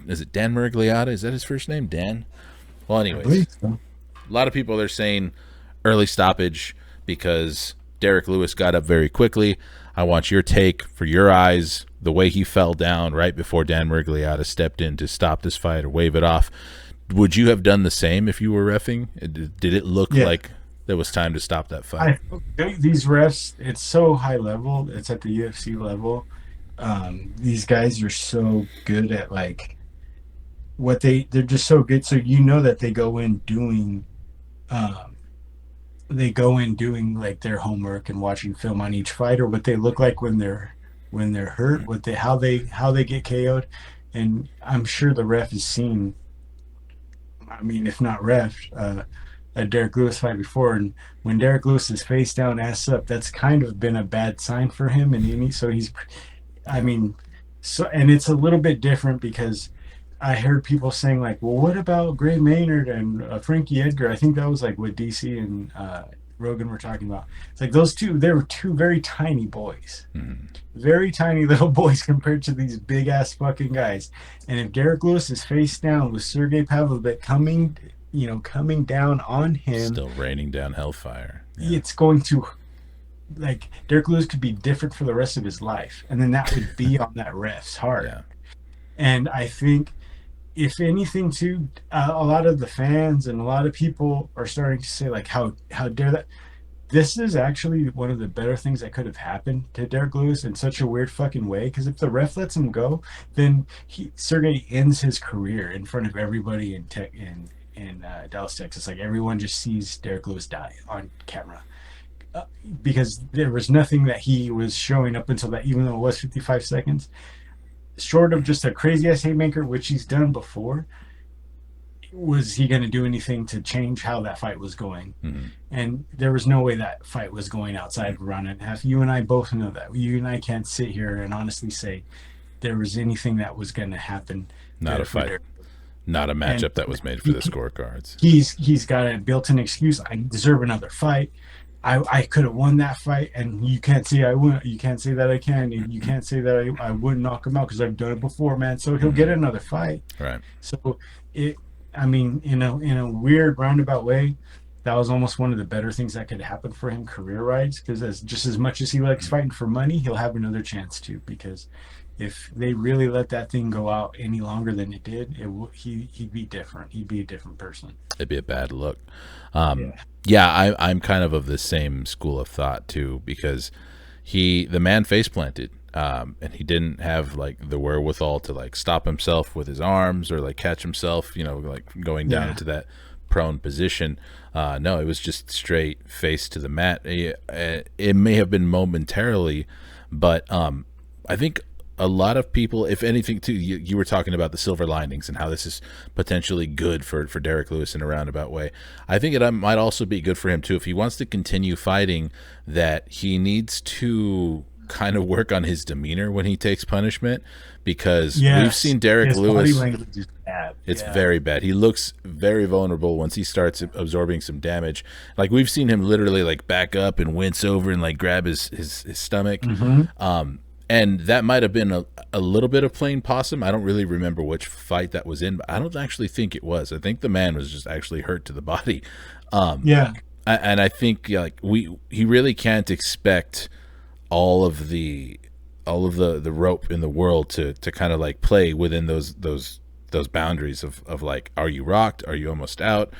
is it Dan Miragliotta? Is that his first name, Dan? Well, anyways, a lot of people are saying early stoppage because Derek Lewis got up very quickly. I want your take for your eyes, the way he fell down right before Dan Miragliotta stepped in to stop this fight or wave it off. Would you have done the same if you were reffing? Did it look like there was time to stop that fight? These refs, it's so high level. It's at the UFC level. These guys are so good at they're just so good. So that they go in doing like their homework and watching film on each fighter, what they look like when they're hurt, how they get KO'd, and I'm sure the ref has seen. I mean, if not ref, a Derek Lewis fight before, and when Derek Lewis is face down, ass up, that's kind of been a bad sign for him, and and it's a little bit different because I heard people saying well, what about Gray Maynard and Frankie Edgar? I think that was what DC and Rogan were talking about. It's those two, they were two very tiny boys, very tiny little boys compared to these big ass fucking guys. And if Derek Lewis is face down with Sergey Pavlovich coming down on him, still raining down hellfire, it's going to Derek Lewis could be different for the rest of his life, and then that would be on that ref's heart. Yeah. And I think, if anything, too, a lot of the fans and a lot of people are starting to say, how dare that? This is actually one of the better things that could have happened to Derek Lewis in such a weird fucking way. Because if the ref lets him go, then Sergey ends his career in front of everybody in Dallas, Texas. Everyone just sees Derek Lewis die on camera. Because there was nothing that he was showing up until that, even though it was 55 seconds. Short of just a crazy ass haymaker, which he's done before, was he going to do anything to change how that fight was going? And there was no way that fight was going outside of a round and a half. You and I both know that. You and I can't sit here and honestly say there was anything that was going to happen. Not a fight. Not a and matchup that was made for he the scorecards. he's got a built-in excuse. I deserve another fight. I could have won that fight, and you can't say I wouldn't. You can't say that I can. You can't say that I wouldn't knock him out because I've done it before, man. So he'll get Mm-hmm. another fight. Right. So it, I mean, in a weird roundabout way, that was almost one of the better things that could happen for him career-wise. Because as just as much as he likes fighting for money, he'll have another chance too. Because if they really let that thing go out any longer than it did, he'd be different. He'd be a different person. It'd be a bad look. Um, Yeah. yeah, I'm kind of the same school of thought too, because the man face planted, and he didn't have like the wherewithal to like stop himself with his arms or like catch himself, like going down Yeah. into that prone position. No, it was just straight face to the mat. It may have been momentarily, but I think a lot of people, if anything, too, you were talking about the silver linings and how this is potentially good for Derek Lewis in a roundabout way. I think it might also be good for him too if he wants to continue fighting. That he needs to kind of work on his demeanor when he takes punishment, because we've Yes. seen Derek His body Lewis. language is bad. It's Yeah. very bad. He looks very vulnerable once he starts absorbing some damage. Like we've seen him literally like back up and wince over and like grab his stomach. Hmm. And that might have been a little bit of playing possum. I don't really remember which fight that was in, but I don't actually think it was. I think the man was just actually hurt to the body. Yeah. And I think like he really can't expect all of the rope in the world to kind of like play within those boundaries of like, are you rocked? Are you almost out?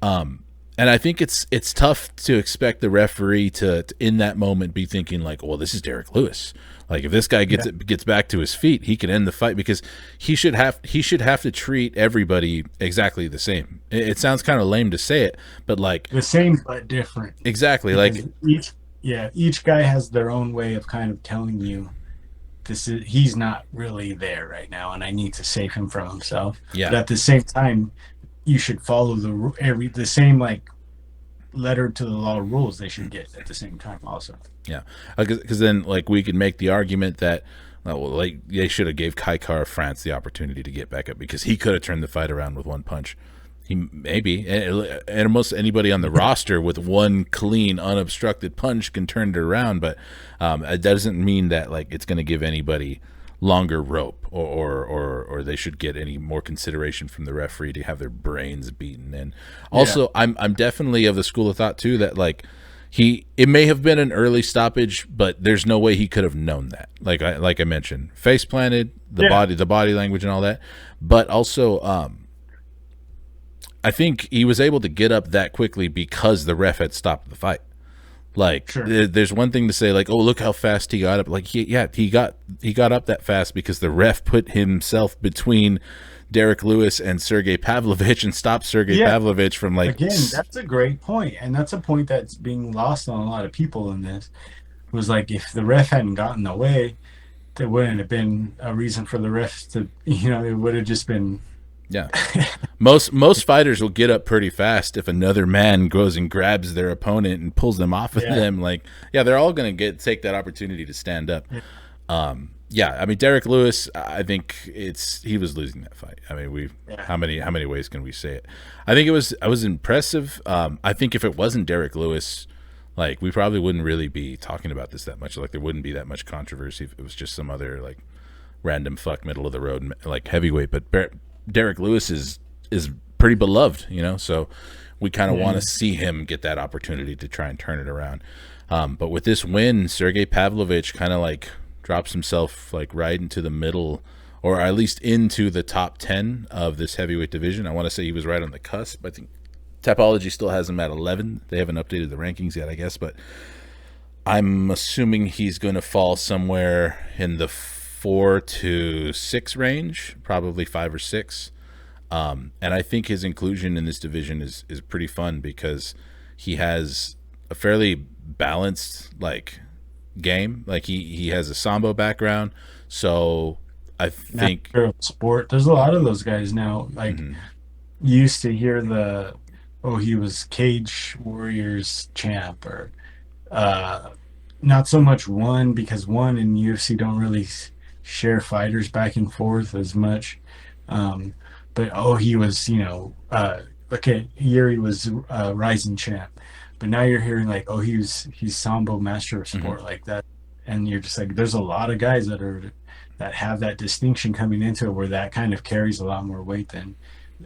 And I think it's tough to expect the referee to in that moment be thinking like, well, this is Derek Lewis. Like if this guy gets back to his feet, he can end the fight, because he should have to treat everybody exactly the same. It sounds kind of lame to say it, but like The same but different. exactly Because like each guy has their own way of kind of telling you he's not really there right now, and I need to save him from himself. But yeah. at the same time, you should follow the same like letter to the law rules they should get at the same time also. Yeah, because then like we could make the argument that well, like they should have gave Kaikar France the opportunity to get back up, because he could have turned the fight around with one punch. He maybe and almost anybody on the roster with one clean unobstructed punch can turn it around, but it doesn't mean that like it's going to give anybody longer rope, or they should get any more consideration from the referee to have their brains beaten. And Yeah, also I'm definitely of the school of thought too that like it may have been an early stoppage, but there's no way he could have known that. Like I mentioned, face planted, yeah, the body language and all that. But also I think he was able to get up that quickly because the ref had stopped the fight. Like sure. there's one thing to say like, oh, look how fast he got up. Like he got up that fast because the ref put himself between Derek Lewis and Sergey Pavlovich and stopped Sergey Yeah, Pavlovich from like again, that's a great point, and that's a point that's being lost on a lot of people in this. Was like if the ref hadn't gotten away, there wouldn't have been a reason for the ref to, it would have just been. yeah. Most fighters will get up pretty fast if another man goes and grabs their opponent and pulls them off of Yeah, them. Like, yeah, they're all gonna take that opportunity to stand up. Yeah, I mean Derek Lewis, I think he was losing that fight. I mean, yeah, how many ways can we say it? I think I was impressive. I think if it wasn't Derek Lewis, like we probably wouldn't really be talking about this that much. Like there wouldn't be that much controversy if it was just some other like random fuck middle of the road like heavyweight. But Derek Lewis is pretty beloved, so we kind of want yeah, to see him get that opportunity to try and turn it around. But with this win, Sergey Pavlovich kind of like drops himself like right into the middle, or at least into the top 10 of this heavyweight division. I want to say he was right on the cusp. I think Tapology still has him at 11. They haven't updated the rankings yet, I guess, but I'm assuming he's going to fall somewhere in the 4 to 6 range, probably 5 or 6. And I think his inclusion in this division is pretty fun because he has a fairly balanced like game. Like he has a sambo background, so I think natural sport. There's a lot of those guys now. Like mhm, you used to hear he was Cage Warriors champ, or uh, not so much one, because one in UFC don't really share fighters back and forth as much. Um, but oh, he was, look at Yuri was rising champ, but now you're hearing like, oh, he's Sambo master of Hmm. sport like that, and you're just like, there's a lot of guys that have that distinction coming into it where that kind of carries a lot more weight than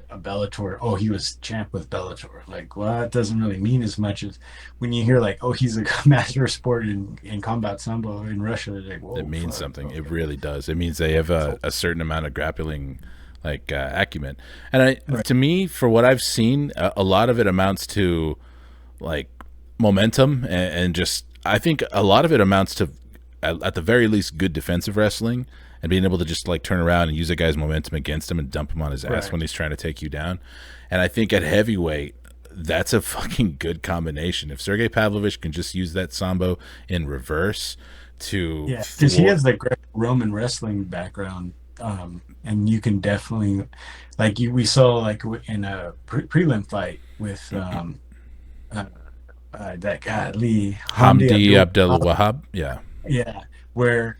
a Bellator. Oh, he was champ with Bellator. Like, well, that doesn't really mean as much as when you hear like, oh, he's a master of sport in combat sambo in Russia. They're like, It whoa, means fuck, something. It okay. really does. It means they have So, a certain amount of grappling, like acumen. And I, right, to me, for what I've seen, a lot of it amounts to like momentum and just. I think a lot of it amounts to, at the very least, good defensive wrestling and being able to just like turn around and use a guy's momentum against him and dump him on his ass right. when he's trying to take you down. And I think at heavyweight, that's a fucking good combination. If Sergey Pavlovich can just use that sambo in reverse to Yeah, because he thwart. has the Greco-Roman wrestling background, and you can definitely, like we saw like in a prelim fight with uh, that guy Lee Hamdi Hamdi Abdul. Abdel Wahab. Yeah. Yeah, where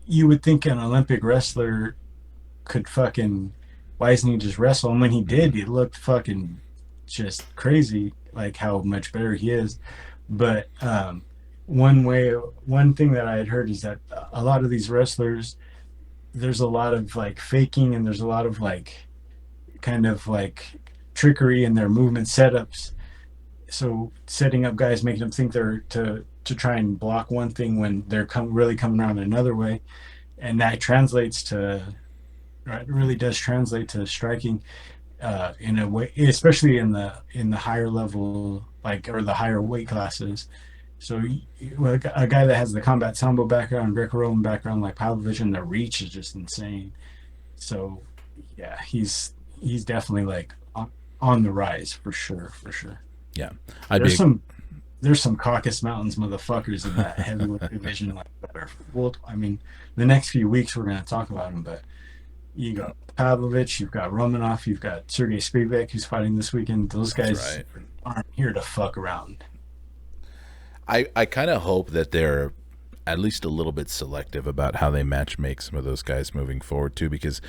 you would think an Olympic wrestler could fucking, why isn't he just wrestle? And when he did, Hmm. he looked fucking just crazy, like how much better he is. But one thing that I had heard is that a lot of these wrestlers, there's a lot of like faking and there's a lot of like kind of like trickery in their movement setups. So setting up guys, making them think they're to try and block one thing when they're really coming around another way, and that translates to, right, really does translate to striking in a way, especially in the higher level, like, or the higher weight classes. So well, a guy that has the combat sambo background, Greco-Roman background like Pavlovich, and the reach is just insane. So yeah, he's definitely like on the rise for sure, for sure. Yeah. I'd There's be. some there's some Caucasus Mountains motherfuckers in that heavyweight division like that are, well, I mean, the next few weeks we're going to talk about them, but you got Pavlovich, you've got Romanov, you've got Sergey Spivak who's fighting this weekend. Those That's guys right. aren't here to fuck around. I kind of hope that they're at least a little bit selective about how they match make some of those guys moving forward too, because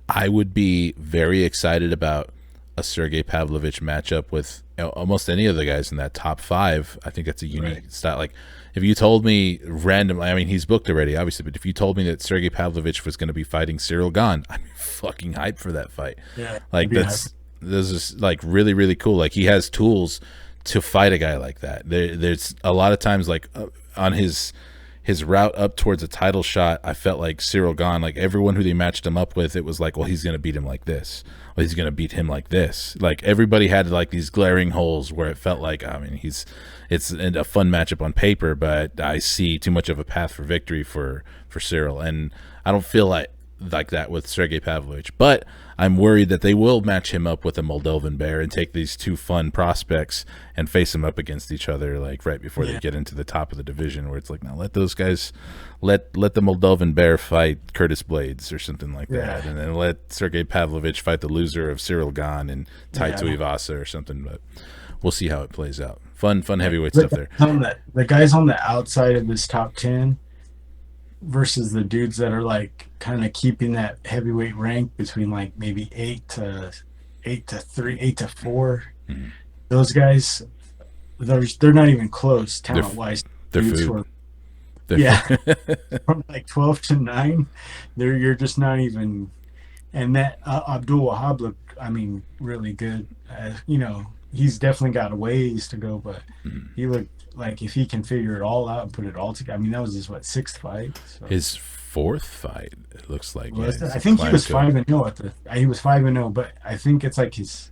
I would be very excited about a Sergey Pavlovich matchup with, almost any of the guys in that top five. I think that's a Right. unique style. Like if you told me randomly, I mean he's booked already, obviously, but if you told me that Sergey Pavlovich was going to be fighting Cyril Gahn, I'm fucking hyped for that fight. Yeah. It'd Like be hyper. that's this is like really really cool. Like he has tools to fight a guy like that. There's a lot of times like on his route up towards a title shot, I felt like Cyril Gahn, like everyone who they matched him up with, it was like, well, he's going to beat him like this. Well, he's going to beat him like this. Like everybody had like these glaring holes where it felt like, I mean, it's a fun matchup on paper, but I see too much of a path for victory for Cyril, and I don't feel like that with Sergey Pavlovich. But I'm worried that they will match him up with a Moldovan bear and take these two fun prospects and face them up against each other, like right before they Yeah. get into the top of the division, where it's like, now let those guys, let the Moldovan bear fight Curtis Blades or something like Yeah. that, and then let Sergey Pavlovich fight the loser of Cyril Gahn and Tai Yeah. Tuivasa or something. But we'll see how it plays out. Fun Yeah. heavyweight stuff there. The guys on the outside of this top 10 versus the dudes that are like kind of keeping that heavyweight rank between like maybe 8 to 3, 8 to 4. Mhm. Those guys, they're not even close They're talent wise. they're Dudes who food. are, They're yeah, food. from like 12 to 9, you're just not even. And that Abdul Wahab looked, I mean, really good. He's definitely got a ways to go, but he looked like if he can figure it all out and put it all together. I mean, that was his what, sixth fight. So His fourth fight, it looks like. Yeah, I he's think he climbed was to. 5-0 at the. He was 5-0, but I think it's like his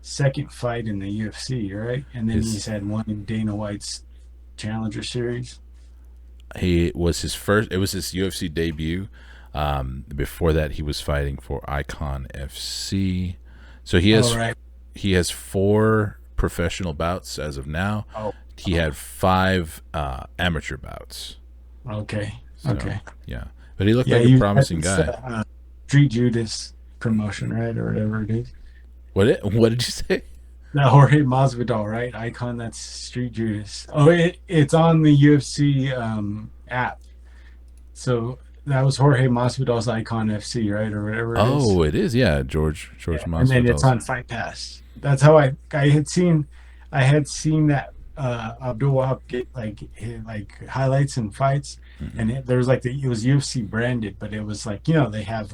second fight in the UFC, right? And then His he's had one in Dana White's Challenger Series. he was his first. It was his UFC debut. Before that, he was fighting for Icon FC. So Oh, right. he has four professional bouts as of now. Oh, He oh, had five amateur bouts. okay, So okay. yeah, but he looked Yeah, like a you had promising this guy. Street Judas promotion, right, or whatever it is. What did you say? That Jorge Masvidal, right? Icon, that's Street Judas. Oh, it's on the UFC app. So that was Jorge Masvidal's Icon FC, right, or whatever it is. Oh, it is. Yeah, George Yeah, and then it's Masvidal's. on Fight Pass. That's how I had seen that Abdul Wahab get like highlights and fights, Hmm. and there was like it was UFC branded, but it was like they have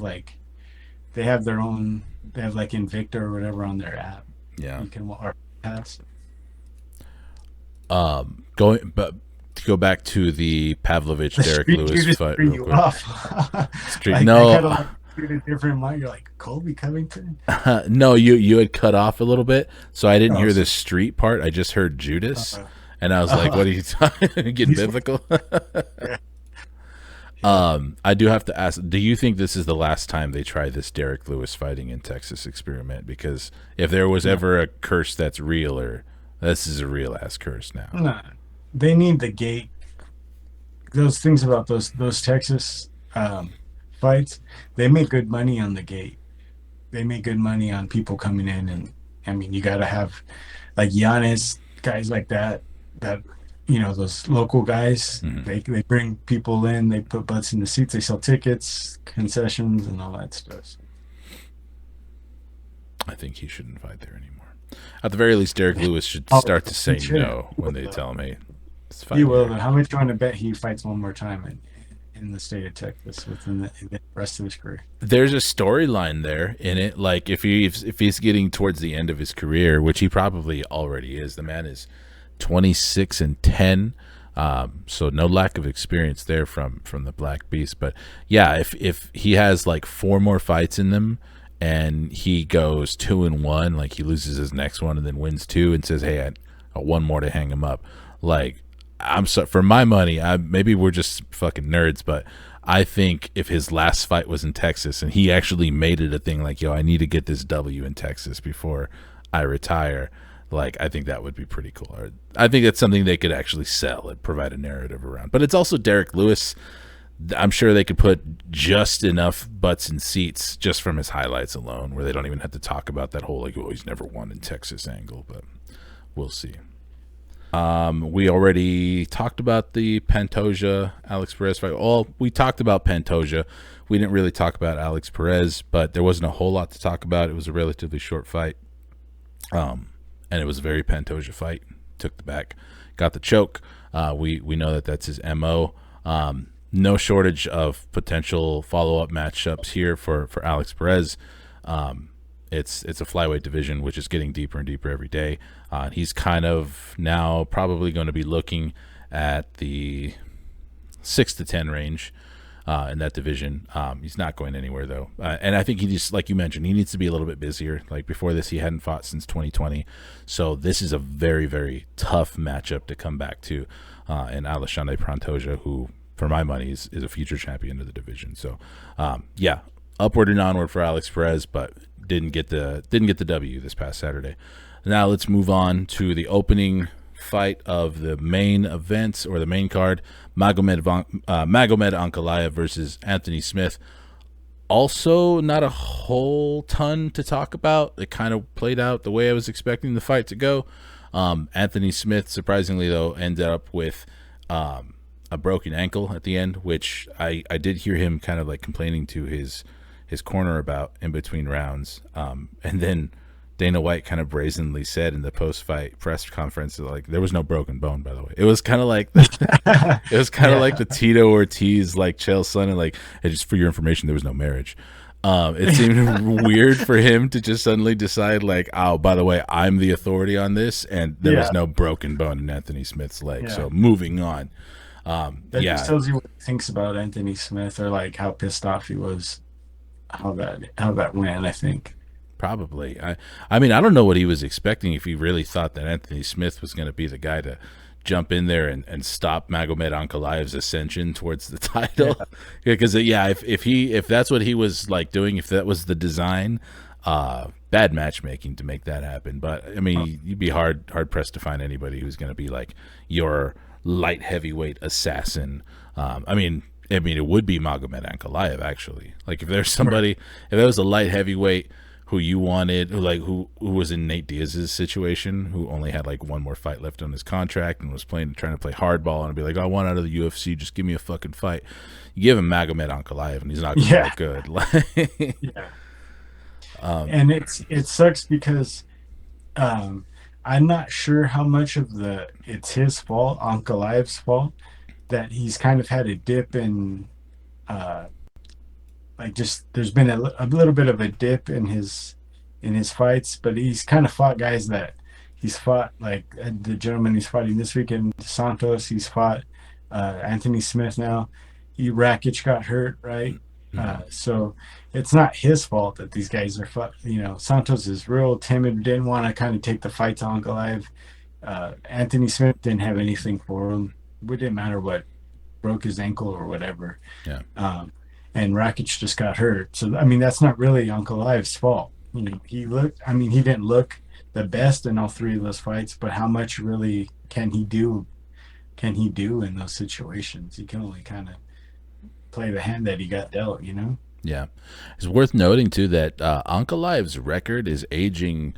their own they have like Invicta or whatever on their app. Yeah. You can or pass. Going, but to go back to the Pavlovich The Derek street Lewis dude just fight threw real you quick. off. Street. Like I No, kind of like in a different mind. You're like Colby Covington. no, you had cut off a little bit, so I didn't Oh, hear so, the street part. I just heard Judas, uh, and I was like, uh, "What are you talking? Getting he's biblical?" yeah, yeah. I do have to ask: do you think this is the last time they try this Derek Lewis fighting in Texas experiment? Because if there was No, ever a curse that's real, or this is a real ass curse now. no. They need the gate. Those things about those Texas fights, they make good money on the gate. They make good money on people coming in, and I mean, you got to have like Giannis, guys like that. That those local guys. Hmm. They bring people in. They put butts in the seats. They sell tickets, concessions, and all that stuff. I think he shouldn't fight there anymore. At the very least, Derek Lewis should Oh, start to he say should. no when they tell him, "Hey, let's He fight will. here." Though. How much you want to bet he fights one more time in the state of Texas within the rest of his career? There's a storyline there in it. Like if he's getting towards the end of his career, which he probably already is. The man is 26-10, so no lack of experience there from the Black Beast. But yeah, if he has like four more fights in them, and he goes 2-1, like he loses his next one and then wins two and says, "Hey, I got one more to hang him up." Like I'm so for my money, maybe we're just fucking nerds, but I think if his last fight was in Texas and he actually made it a thing, like, yo, I need to get this W in Texas before I retire, like, I think that would be pretty cool. Or I think that's something they could actually sell and provide a narrative around. But it's also Derek Lewis. I'm sure they could put just enough butts in seats just from his highlights alone, where they don't even have to talk about that whole like, oh, he's never won in Texas angle. But we'll see. We already talked about the Pantoja Alex Perez fight. Well, we talked about Pantoja. We didn't really talk about Alex Perez, but there wasn't a whole lot to talk about. It was a relatively short fight, and it was a very Pantoja fight. Took the back, got the choke. We know that that's his mo. No shortage of potential follow up matchups here for Alex Perez. It's a flyweight division which is getting deeper and deeper every day. He's kind of now probably going to be looking at the 6 to 10 range in that division. He's not going anywhere though, and I think he just, like you mentioned, he needs to be a little bit busier. Like before this, he hadn't fought since 2020, so this is a very very tough matchup to come back to. And Alexandre Pantoja, who for my money is a future champion of the division. So yeah, upward and onward for Alex Perez, but didn't get the W this past Saturday. Now let's move on to the opening fight of the main events or the main card: Magomed Ankalaev versus Anthony Smith. Also, not a whole ton to talk about. It kind of played out the way I was expecting the fight to go. Anthony Smith, surprisingly though, ended up with a broken ankle at the end, which I did hear him kind of like complaining to his corner about in between rounds. And then Dana White kind of brazenly said in the post-fight press conference, like, there was no broken bone, by the way. It was kind of like it was kind of Yeah. like the Tito Ortiz, like Chael Sonnen, like, hey, just for your information, there was no marriage. It seemed weird for him to just suddenly decide, like, oh, by the way, I'm the authority on this, and there was Yeah. no broken bone in Anthony Smith's leg. Yeah. So moving on. That just Yeah, tells you what he thinks about Anthony Smith, or like how pissed off he was, how that went, I think. probably. I mean, I don't know what he was expecting, if he really thought that Anthony Smith was going to be the guy to jump in there and stop Magomed Ankalaev's ascension towards the Yeah. title. Because yeah, if that's what he was like doing, if that was the design, bad matchmaking to make that happen. But I mean, you'd be hard pressed to find anybody who's going to be like your light heavyweight assassin. I mean, it would be Magomed Ankalaev actually. Like if there's Right. somebody, if there was a light heavyweight who you wanted, who was in Nate Diaz's situation, who only had like one more fight left on his contract and was trying to play hardball and be like, I want out of the UFC, just give me a fucking fight. You give him Magomed Ankalaev and he's not going to Yeah, look good. yeah. And it sucks because um, I'm not sure how much of it's his fault, Ankalaev's fault, that he's kind of had a dip in uh, like just there's been a little bit of a dip in his fights, but he's kind of fought guys that he's fought like the gentleman he's fighting this weekend, Santos. He's fought Anthony Smith now. Rakic got hurt, right? Mhm. So it's not his fault that these guys are you know, Santos is real timid, didn't want to kind of take the fight to Ankalaev. Anthony Smith didn't have anything for him. It didn't matter what, broke his ankle or whatever. Yeah. Um, and Rakic just got hurt. So I mean, that's not really Uncle Ive's fault. You know, he looked. I mean, he didn't look the best in all three of those fights, but how much really can he do? Can he do in those situations? He can only kind of play the hand that he got dealt. You know. Yeah. It's worth noting, too, that Ankalaev's record is aging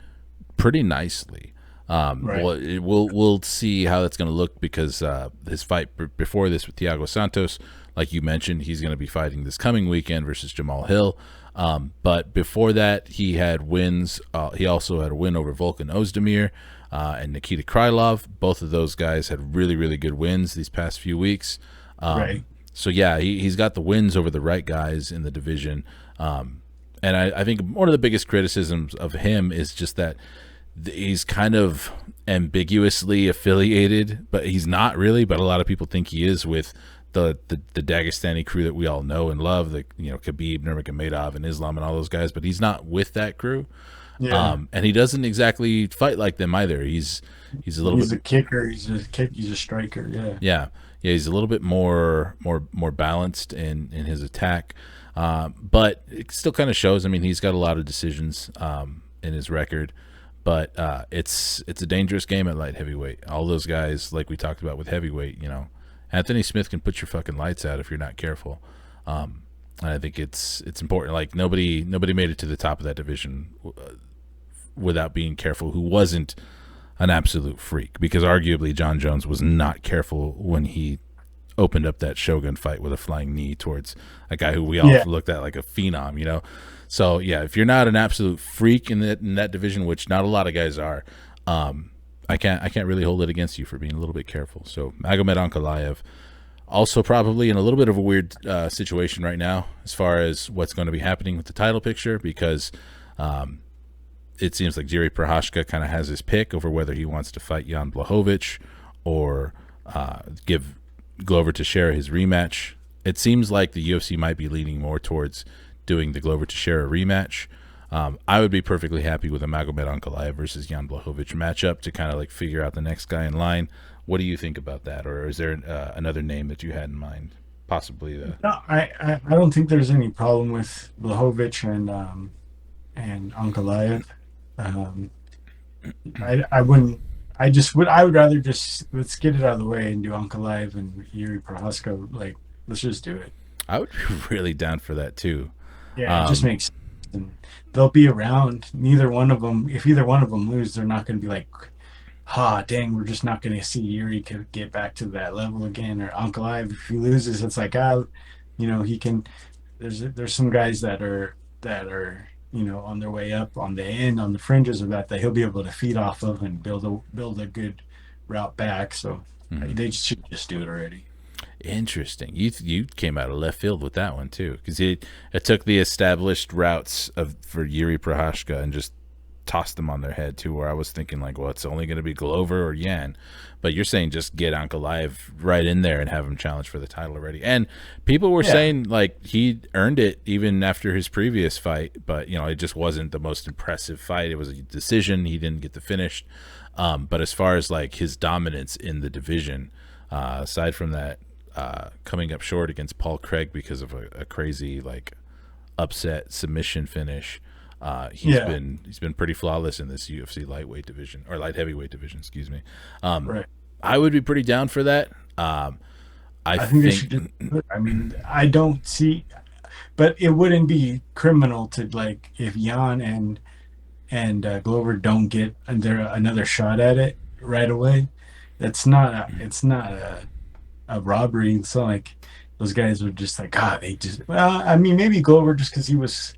pretty nicely. Right. We'll see how that's going to look because his fight before this with Thiago Santos, like you mentioned, he's going to be fighting this coming weekend versus Jamal Hill. But before that, he had wins. He also had a win over Volkan Ozdemir and Nikita Krylov. Both of those guys had really, really good wins these past few weeks. Right. So, yeah, he's got the wins over the right guys in the division. And I think one of the biggest criticisms of him is just that he's kind of ambiguously affiliated, but he's not really. But a lot of people think he is with the Dagestani crew that we all know and love, the Khabib, Nurmagomedov, and Islam, and all those guys. But he's not with that crew, Yeah. and he doesn't exactly fight like them either. He's a little He's bit, a kicker. He's a striker. Yeah. yeah. He's a little bit more balanced in his attack, but it still kind of shows. I mean, he's got a lot of decisions in his record. But it's a dangerous game at light heavyweight. All those guys, like we talked about with heavyweight, Anthony Smith can put your fucking lights out if you're not careful. And I think it's important. Like nobody made it to the top of that division without being careful. Who wasn't an absolute freak? Because arguably John Jones was not careful when he opened up that Shogun fight with a flying knee towards a guy who we all looked at like a phenom. So yeah, if you're not an absolute freak in that division, which not a lot of guys are, I can't really hold it against you for being a little bit careful. So Magomed Ankalaev, also probably in a little bit of a weird situation right now as far as what's going to be happening with the title picture, because it seems like Jiri Prochazka kind of has his pick over whether he wants to fight Jan Blachowicz or give Glover Teixeira his rematch. It seems like the UFC might be leaning more towards doing the Glover Teixeira rematch. I would be perfectly happy with a Magomed Ankalaev versus Jan Blachowicz matchup to kind of like figure out the next guy in line. What do you think about that, or is there another name that you had in mind? Possibly the. No, I don't think there's any problem with Blachowicz and Ankalaev. Um, I wouldn't. I would rather just let's get it out of the way and do Ankalaev and Yuri Prohaska. Like, let's just do it. I would be really down for that too. Yeah, it just makes sense. And they'll be around. Neither one of them, if either one of them lose, they're not going to be like, dang, we're just not going to see Yuri get back to that level again. Or Ankalaev, if he loses, it's like, he can. There's some guys that are on their way up, on the end, on the fringes of that he'll be able to feed off of and build a good route back. So they should just do it already. Interesting. You came out of left field with that one too, because it took the established routes for Yuri Prochazka and just tossed them on their head too. Where I was thinking like, well, it's only going to be Glover or Yan, but you're saying just get Ankalaev right in there and have him challenge for the title already. And people were saying like he earned it even after his previous fight, but it just wasn't the most impressive fight. It was a decision. He didn't get the finish. But as far as like his dominance in the division, aside from that. Coming up short against Paul Craig because of a crazy like upset submission finish. He's been pretty flawless in this UFC lightweight division or light heavyweight division, excuse me. Right. I would be pretty down for that. I think they should. I mean, I don't see but it wouldn't be criminal to like if Jan and Glover don't get another shot at it right away. It's not a robbery. It's not like those guys were just like, God, they just. Well, I mean, maybe Glover just because he was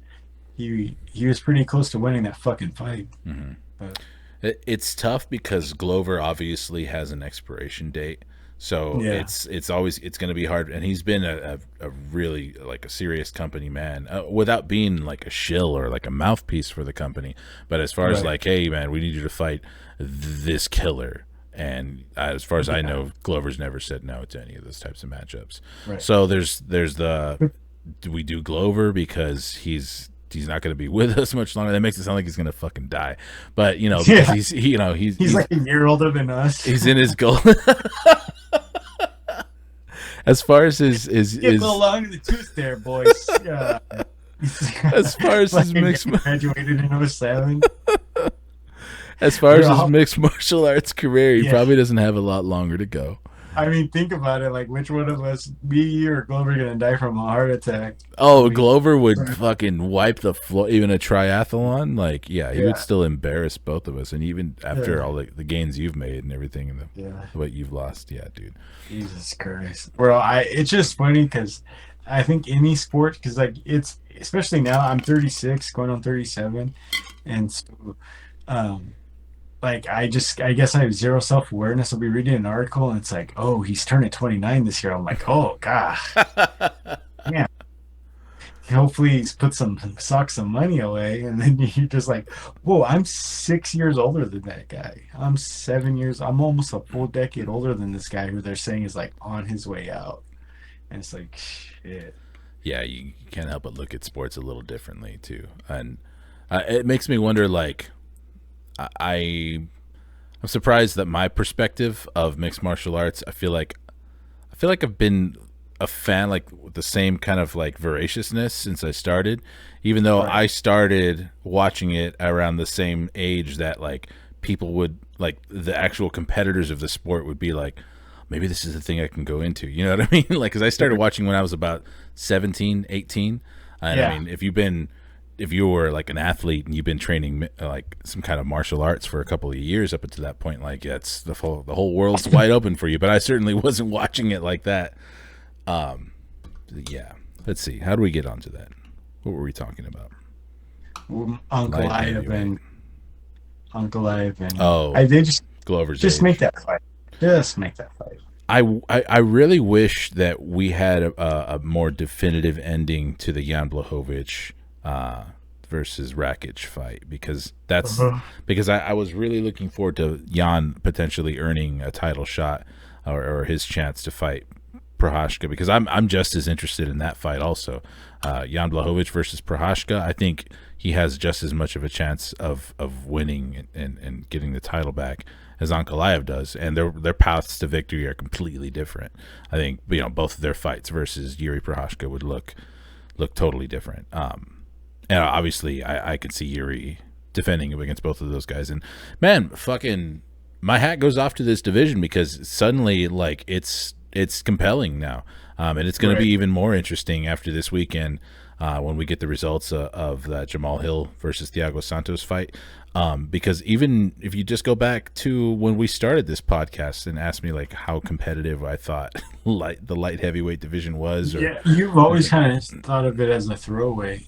pretty close to winning that fucking fight. Mm-hmm. But It's tough because Glover obviously has an expiration date, so yeah, it's always it's going to be hard. And he's been a really like a serious company man, without being like a shill or like a mouthpiece for the company. But as far as right. like, hey man, we need you to fight this killer. And as far as I Yeah, know, Glover's never said no to any of those types of matchups. right. So there's the, do we do Glover because he's not going to be with us much longer? That makes it sound like he's going to fucking die. But because Yeah, he's he's like a year older than us. he's in his goal. As far as Get his along the tooth there, boys. He's as far as his fucking mixed graduated in '07. as far as We're his all, mixed martial arts career, he yeah. probably doesn't have a lot longer to go. I mean, think about it. Like, which one of us, me, you, or Glover, gonna die from a heart attack? I Oh, mean, Glover would fucking wipe the floor. Even a triathlon, like, yeah, he would yeah, still embarrass both of us. And even after yeah, all the gains you've made and everything, and yeah. what you've lost, yeah, dude. Jesus Christ, bro. It's just funny because I think any sport, because like it's especially now, I'm 36, going on 37, and so um like I guess I have zero self-awareness. I'll be reading an article and it's like, oh, he's turning 29 this year. I'm like, oh gosh, yeah. Hopefully he's put some money away, and then you're just like, whoa, I'm 6 years older than that guy. I'm 7 years. I'm almost a full decade older than this guy who they're saying is like on his way out. And it's like, shit. Yeah, you can't help but look at sports a little differently too, and it makes me wonder. Like, I I'm surprised that my perspective of mixed martial arts, I feel like I've been a fan like with the same kind of like voraciousness since I started, even though Right. I started watching it around the same age that like people would like the actual competitors of the sport would be like, maybe this is the thing I can go into. You know what I mean? Like, cuz I started watching when I was about 17, 18. And I Yeah. mean, if you were like an athlete and you've been training like some kind of martial arts for a couple of years up until that point, like, yeah, it's the whole world's wide open for you. But I certainly wasn't watching it like that. Um, yeah. Let's see. How do we get onto that? What were we talking about? Uncle Light Ivan, heavyweight. Uncle Ivan. Oh, I they Glover's just make age. that fight. Just make that fight. I really wish that we had a more definitive ending to the Jan Blachowicz uh, versus Rakic fight, because Uh-huh. I was really looking forward to Jan potentially earning a title shot, or his chance to fight Prohashka, because I'm just as interested in that fight also. Jan Blachowicz versus Prohashka, I think he has just as much of a chance of winning and getting the title back as Ankalaev does, and their paths to victory are completely different. I think both of their fights versus Yuri Prohashka would look totally different. And obviously, I could see Yuri defending him against both of those guys. And man, fucking, my hat goes off to this division, because suddenly, like, it's compelling now, and it's going to be Right. even more interesting after this weekend, when we get the results of that Jamal Hill versus Thiago Santos fight. Because even if you just go back to when we started this podcast and asked me like how competitive I thought the light heavyweight division was, or Yeah, you've always kind of thought of it as a throwaway,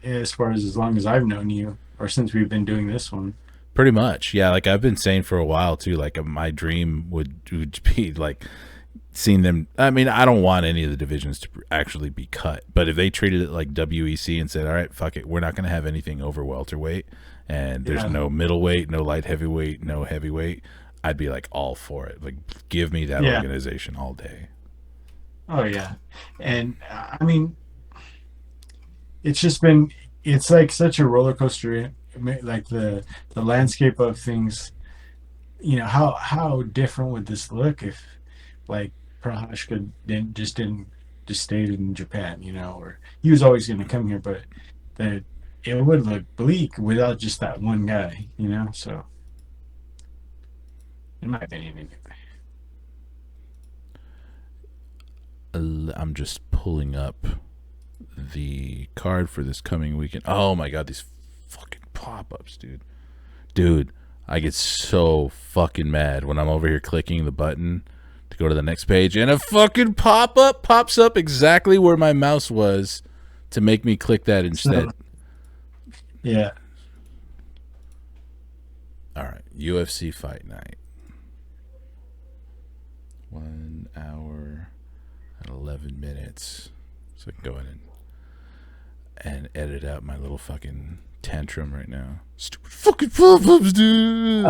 as far as long as I've known you, or since we've been doing this one. pretty much, yeah. Like, I've been saying for a while too. Like, my dream would be like seeing them. I mean, I don't want any of the divisions to actually be cut, but if they treated it like WEC and said, "All right, fuck it, we're not going to have anything over welterweight, and there's Yeah. no middleweight, no light heavyweight, no heavyweight," I'd be like all for it. Like, give me that Yeah. organization all day. Oh yeah. And I mean, it's just been it's like such a roller coaster, like the landscape of things. How different would this look if like Prohashka didn't just stayed in Japan, or he was always going to come here, but that it would look bleak without just that one guy. So in my opinion, anyway. I'm just pulling up the card for this coming weekend. Oh my god, these fucking pop-ups, dude. Dude, I get so fucking mad when I'm over here clicking the button to go to the next page and a fucking pop-up pops up exactly where my mouse was to make me click that instead. Yeah. All right, UFC Fight Night. 1 hour and 11 minutes. So I can go in and edit out my little fucking tantrum right now. Stupid fucking pop-ups, dude.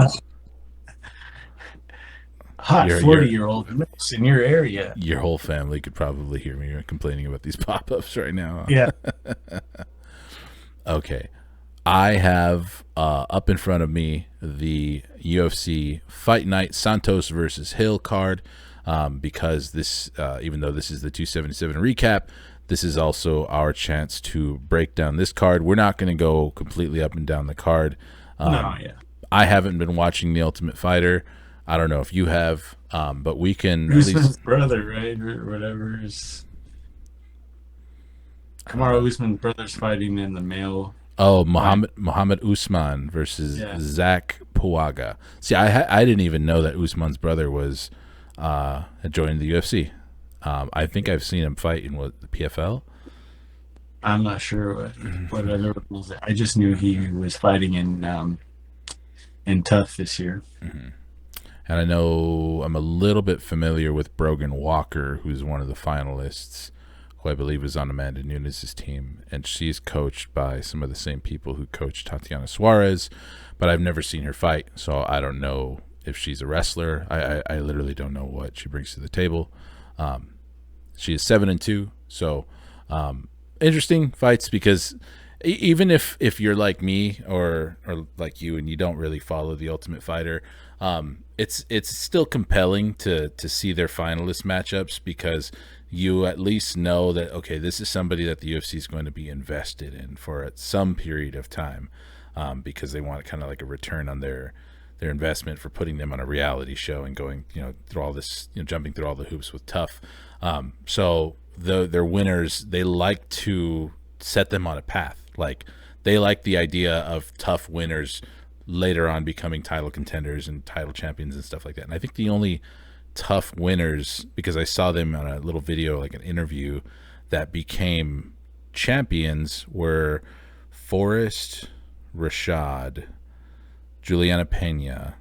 Hot 40-year-old in your area. Your whole family could probably hear me complaining about these pop-ups right now. Yeah. Okay. I have up in front of me the UFC Fight Night Santos versus Hill card, because this, even though this is the 277 recap, this is also our chance to break down this card. We're not going to go completely up and down the card. I haven't been watching The Ultimate Fighter. I don't know if you have, but we can. Usman's brother, right, or whatever is. Kamaru Usman's brother's fighting in the male. Oh, Muhammad Usman versus Zach Puaga. See, I didn't even know that Usman's brother was joined the UFC. I think I've seen him fight in the PFL. I'm not sure what other was. I just knew he was fighting in Tough this year. Mm-hmm. And I know I'm a little bit familiar with Brogan Walker, who's one of the finalists, who I believe is on Amanda Nunes' team, and she's coached by some of the same people who coached Tatiana Suarez, but I've never seen her fight, so I don't know if she's a wrestler. I literally don't know what she brings to the table. She is 7-2, so interesting fights, because even if you're like me or like you and you don't really follow The Ultimate Fighter, it's still compelling to see their finalist matchups, because you at least know that, okay, this is somebody that the UFC is going to be invested in for some period of time, because they want kind of like a return on their investment for putting them on a reality show and going, through all this, jumping through all the hoops with Tough. So their winners, they like to set them on a path. Like, they like the idea of Tough winners later on becoming title contenders and title champions and stuff like that. And I think the only Tough winners, because I saw them on a little video, like an interview, that became champions were Forrest, Rashad, Julianna Pena,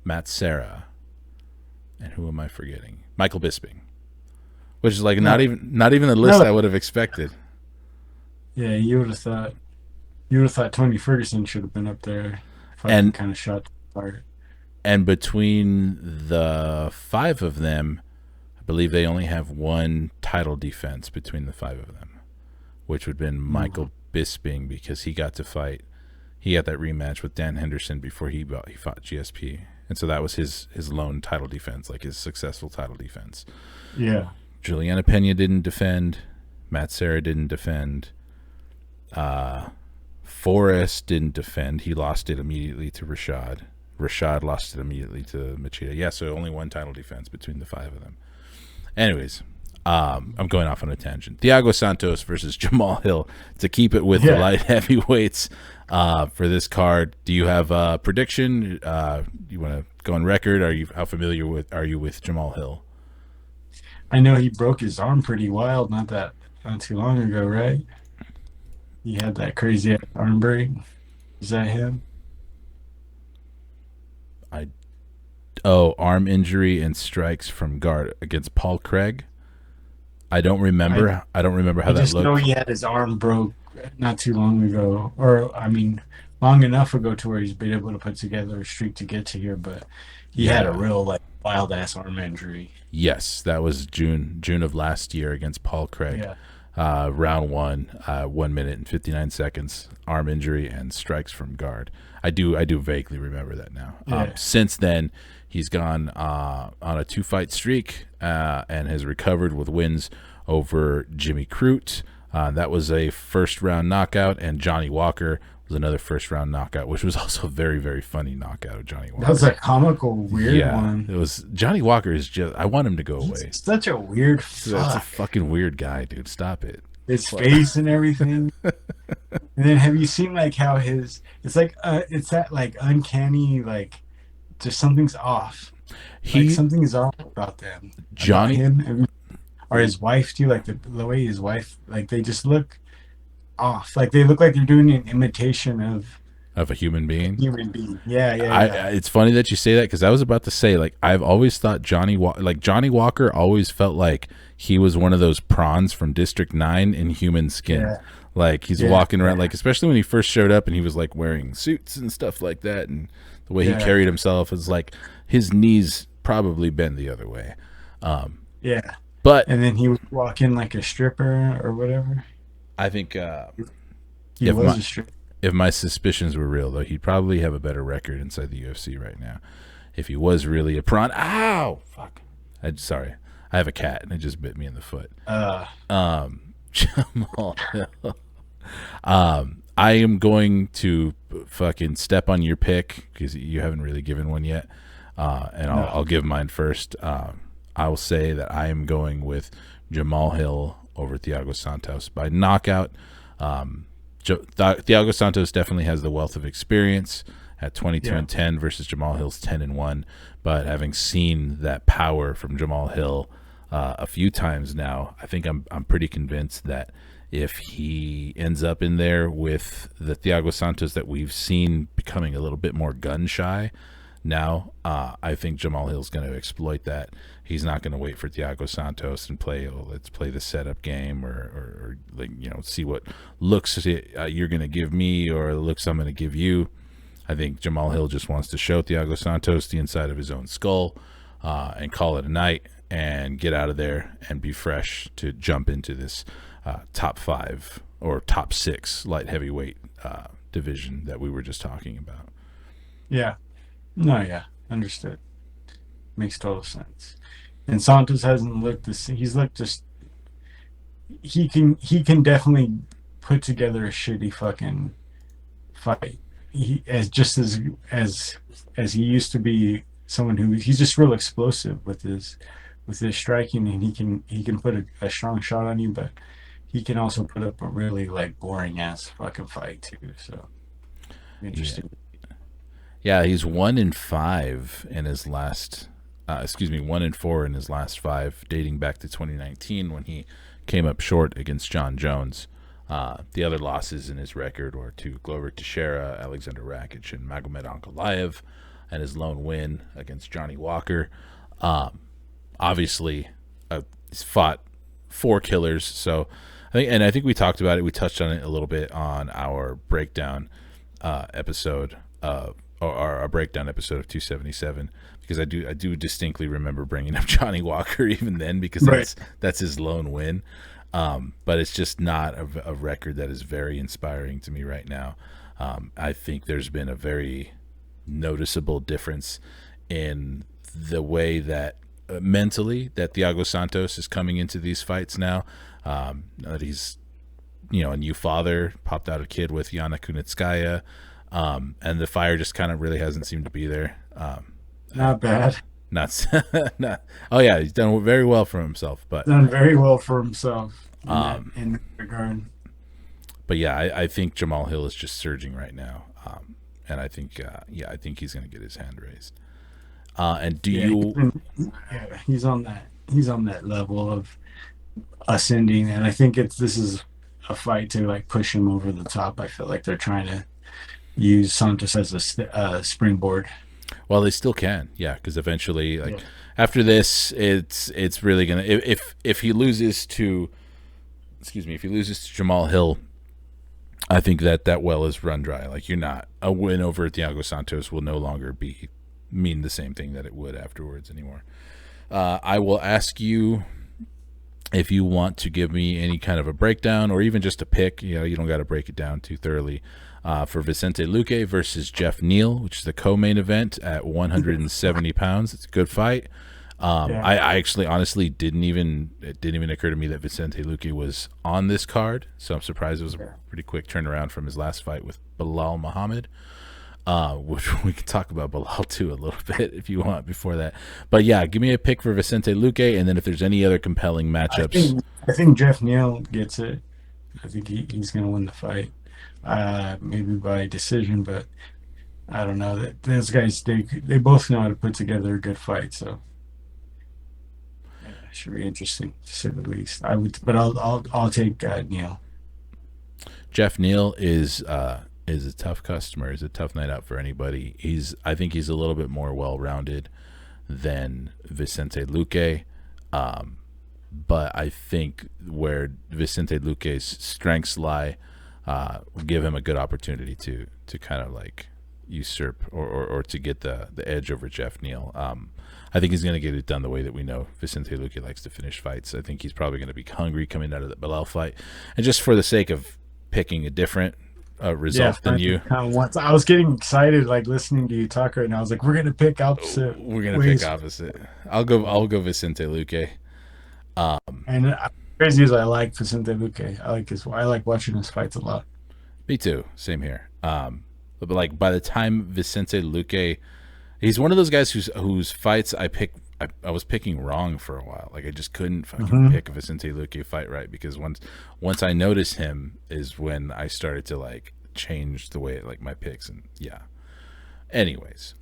Matt Serra, and who am I forgetting? Michael Bisping, which is like not even the list I would have expected. Yeah, you would have thought Tony Ferguson should have been up there, and kind of shot apart. And between the 5 of them, I believe they only have one title defense between the 5 of them, which would have been Michael Bisping, because he got to fight. He had that rematch with Dan Henderson before he fought GSP, and so that was his lone title defense, like his successful title defense. Yeah. Julianna Pena didn't defend. Matt Serra didn't defend. Forrest didn't defend. He lost it immediately to Rashad. Rashad lost it immediately to Machida. Yeah, so only one title defense between the 5 of them. Anyways, I'm going off on a tangent. Thiago Santos versus Jamal Hill, to keep it with the light heavyweights for this card. Do you have a prediction? You want to go on record? How familiar are you with Jamal Hill? I know he broke his arm pretty wild not too long ago, right? He had that crazy arm break. Is that him? Arm injury and strikes from guard against Paul Craig. I don't remember. I don't remember how that looked. I just know he had his arm broke not too long ago, long enough ago to where he's been able to put together a streak to get to here. But he had a real wild ass arm injury. Yes, that was June of last year against Paul Craig. Yeah. Round 1, 1 minute and 59 seconds, arm injury and strikes from guard. I do vaguely remember that now. Yeah. Since then, he's gone on a 2-fight streak and has recovered with wins over Jimmy Crute. That was a first-round knockout, and Johnny Walker was another first round knockout, which was also a very, very funny knockout of Johnny Walker. That was a comical, weird one. It was. Johnny Walker is just. I want him to go away. He's such a weird fuck. That's a fucking weird guy, dude. Stop it. His face and everything. And then have you seen like how it's like it's that like uncanny like just something's off. Like something is off about them. Johnny about him or his wife too. Like the way his wife like they just look off. Like they look like they're doing an imitation of a human being. Yeah. It's funny that you say that because I was about to say like I've always thought Johnny Walker always felt like he was one of those prawns from District 9 in human skin. Yeah. Like he's walking around like especially when he first showed up and he was like wearing suits and stuff like that and the way he carried himself is like his knees probably bend the other way. But and then he would walk in like a stripper or whatever. I think he was a stripper. If my suspicions were real, though, he'd probably have a better record inside the UFC right now. If he was really a prawn. Ow! Fuck. Sorry. I have a cat, and it just bit me in the foot. Jamal Hill. I am going to fucking step on your pick, because you haven't really given one yet. I'll give mine first. I will say that I am going with Jamal Hill over Thiago Santos by knockout. Thiago Santos definitely has the wealth of experience at 22-10 versus Jamal Hill's 10-1. But having seen that power from Jamal Hill a few times now, I think I'm pretty convinced that if he ends up in there with the Thiago Santos that we've seen becoming a little bit more gun shy now, I think Jamal Hill's going to exploit that. He's not going to wait for Thiago Santos and let's play the setup game or like, see what looks you're going to give me or looks I'm going to give you. I think Jamal Hill just wants to show Thiago Santos the inside of his own skull and call it a night and get out of there and be fresh to jump into this top 5 or top 6 light heavyweight division that we were just talking about. Yeah. No, yeah, understood. Makes total sense. And Santos hasn't looked the same. He's looked just. He can definitely put together a shitty fucking fight. As he used to be someone who he's just real explosive with his striking, and he can put a strong shot on you, but he can also put up a really like boring ass fucking fight too. So interesting. Yeah, he's 1-5 in his last. 1-4 in his last 5, dating back to 2019 when he came up short against John Jones. The other losses in his record were to Glover Teixeira, Alexander Rakic, and Magomed Ankalaev, and his lone win against Johnny Walker. Obviously, he's fought 4 killers. So, I think we talked about it. We touched on it a little bit on our breakdown episode of. Or our breakdown episode of 277, because I do distinctly remember bringing up Johnny Walker even then, because that's his lone win. But it's just not a record that is very inspiring to me right now. I think there's been a very noticeable difference in the way that mentally that Thiago Santos is coming into these fights now. That he's a new father, popped out a kid with Yana Kunitskaya. And the fire just kind of really hasn't seemed to be there. Not bad. Not. Oh yeah, he's done very well for himself. But done very well for himself in that regard. But yeah, I think Jamal Hill is just surging right now, and I think I think he's going to get his hand raised. And he's on that level of ascending, and I think this is a fight to like push him over the top. I feel like they're trying to use Santos as a springboard. Well, they still can, because eventually, after this, it's really gonna. If he loses to, Jamal Hill, I think that well is run dry. Like a win over Thiago Santos will no longer mean the same thing that it would afterwards anymore. I will ask you if you want to give me any kind of a breakdown or even just a pick. You don't got to break it down too thoroughly. For Vicente Luque versus Jeff Neal, which is the co-main event at 170 pounds. It's a good fight. Yeah. I actually honestly it didn't even occur to me that Vicente Luque was on this card, so I'm surprised it was a Yeah. pretty quick turnaround from his last fight with Bilal Muhammad. Which we can talk about Bilal too a little bit if you want before that. But yeah, give me a pick for Vicente Luque, and then if there's any other compelling I matchups. think I think Jeff Neal gets it. I think he's gonna win the fight. Maybe by decision, but I don't know. That those guys they both know how to put together a good fight, so yeah, it should be interesting to say the least. I would, but I'll take Neal. Jeff Neal is a tough customer. He's a tough night out for anybody. I think he's a little bit more well rounded than Vicente Luque. But I think where Vicente Luque's strengths lie, give him a good opportunity to kind of like usurp or to get the edge over Jeff Neal. I think he's going to get it done the way that we know Vicente Luque likes to finish fights. I think he's probably going to be hungry coming out of the Bilal fight, and just for the sake of picking a different Yeah, result than you, kind of once I was getting excited, like listening to you talk right now. I was like, we're gonna pick opposite we're going to pick ways, opposite. I'll go Vicente Luque. and crazy as I like Vicente Luque, I like watching his fights a lot. Me too. Same here. But like by the time Vicente Luque, he's one of those guys whose fights I was picking wrong for a while. Like I just couldn't fucking Hmm. pick a Vicente Luque fight right because once I noticed him is when I started to like change the way like my picks and yeah. Anyways,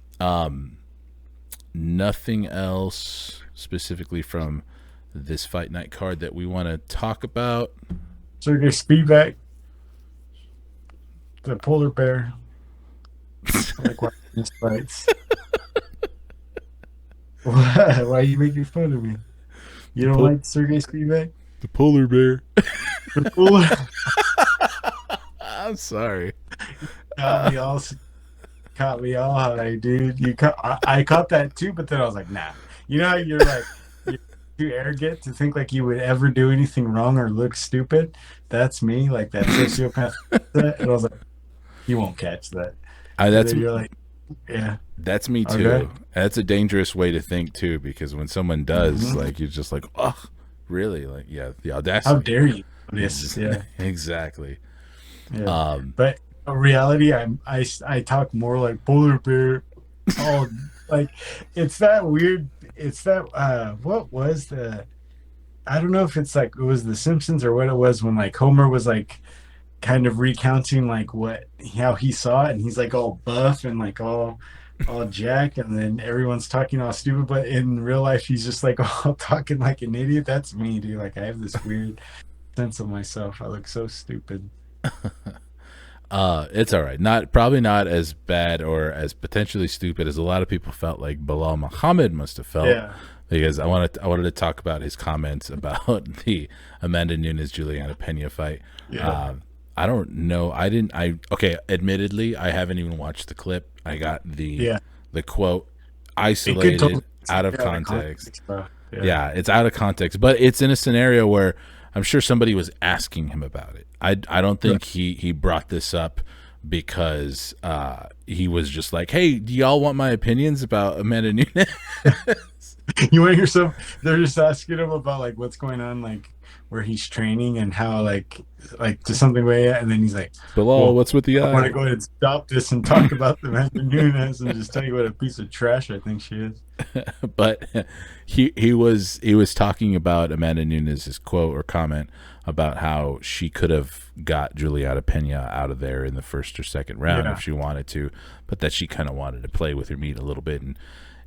nothing else specifically from this fight night card that we want to talk about. Sergey Spivak, the polar bear. I like watching his fights. Why? Why are you making fun of me? You The don't po- like Sergey Spivak? the polar bear. The polar I'm sorry. got me all caught me all high, dude. I caught that too, but then I was like, nah. You know how you're too arrogant to think like you would ever do anything wrong or look stupid? That's me, like that sociopath. And I was like, you won't catch that. I, And that's then you're like, yeah, That's me okay. too. That's a dangerous way to think too, because when someone does, Mhm. like you're just like, oh, really? Like, yeah, the How audacity. dare you? Yes, yeah, Exactly. yeah. Um, But in reality, I talk more like polar bear. Oh, like it's that weird. It's that what was the I don't know if it's like it was The Simpsons or what it was when like Homer was like kind of recounting like what how he saw it, and he's like all buff and like all jack, and then everyone's talking all stupid, but in real life he's just like all talking like an idiot. That's me, dude. Like I have this weird sense of myself. I look so stupid. it's all right. Not probably not as bad or as potentially stupid as a lot of people felt like Bilal Muhammad must have felt. Yeah, Because I wanted to talk about his comments about the Amanda Nunes Juliana Pena fight. yeah. Um, I don't know. I didn't. I okay. Admittedly, I haven't even watched the clip. I got Yeah, the quote it could isolated totally out of be out of context. context, bro. Yeah, Yeah, it's out of context, but it's in a scenario where I'm sure somebody was asking him about it. I don't right. think he brought this up because he was just like, "Hey, do y'all want my opinions about Amanda Nunes?" You want to hear some? They're just asking him about like what's going on, like where he's training and how like to something way, and then he's like, Bilal, "Well, what's with the I want eye? to go ahead and stop this and talk about the Amanda Nunes and just tell you what a piece of trash I think she is." But he was talking about Amanda Nunes' quote or comment about how she could have got Juliana Pena out of there in the first or second round if Yeah, she wanted to, but that she kind of wanted to play with her meat a little bit,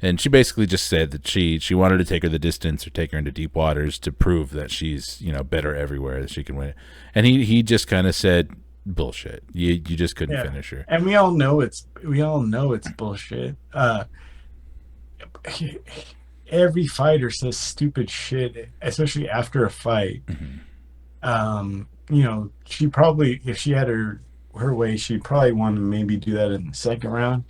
and she basically just said that she wanted to take her the distance or take her into deep waters to prove that she's better everywhere, that she can win it. And he just kind of said bullshit. You just couldn't yeah, finish her. and we all know it's bullshit. Every fighter says stupid shit, especially after a fight. She probably, if she had her way, she'd probably want to maybe do that in the second round.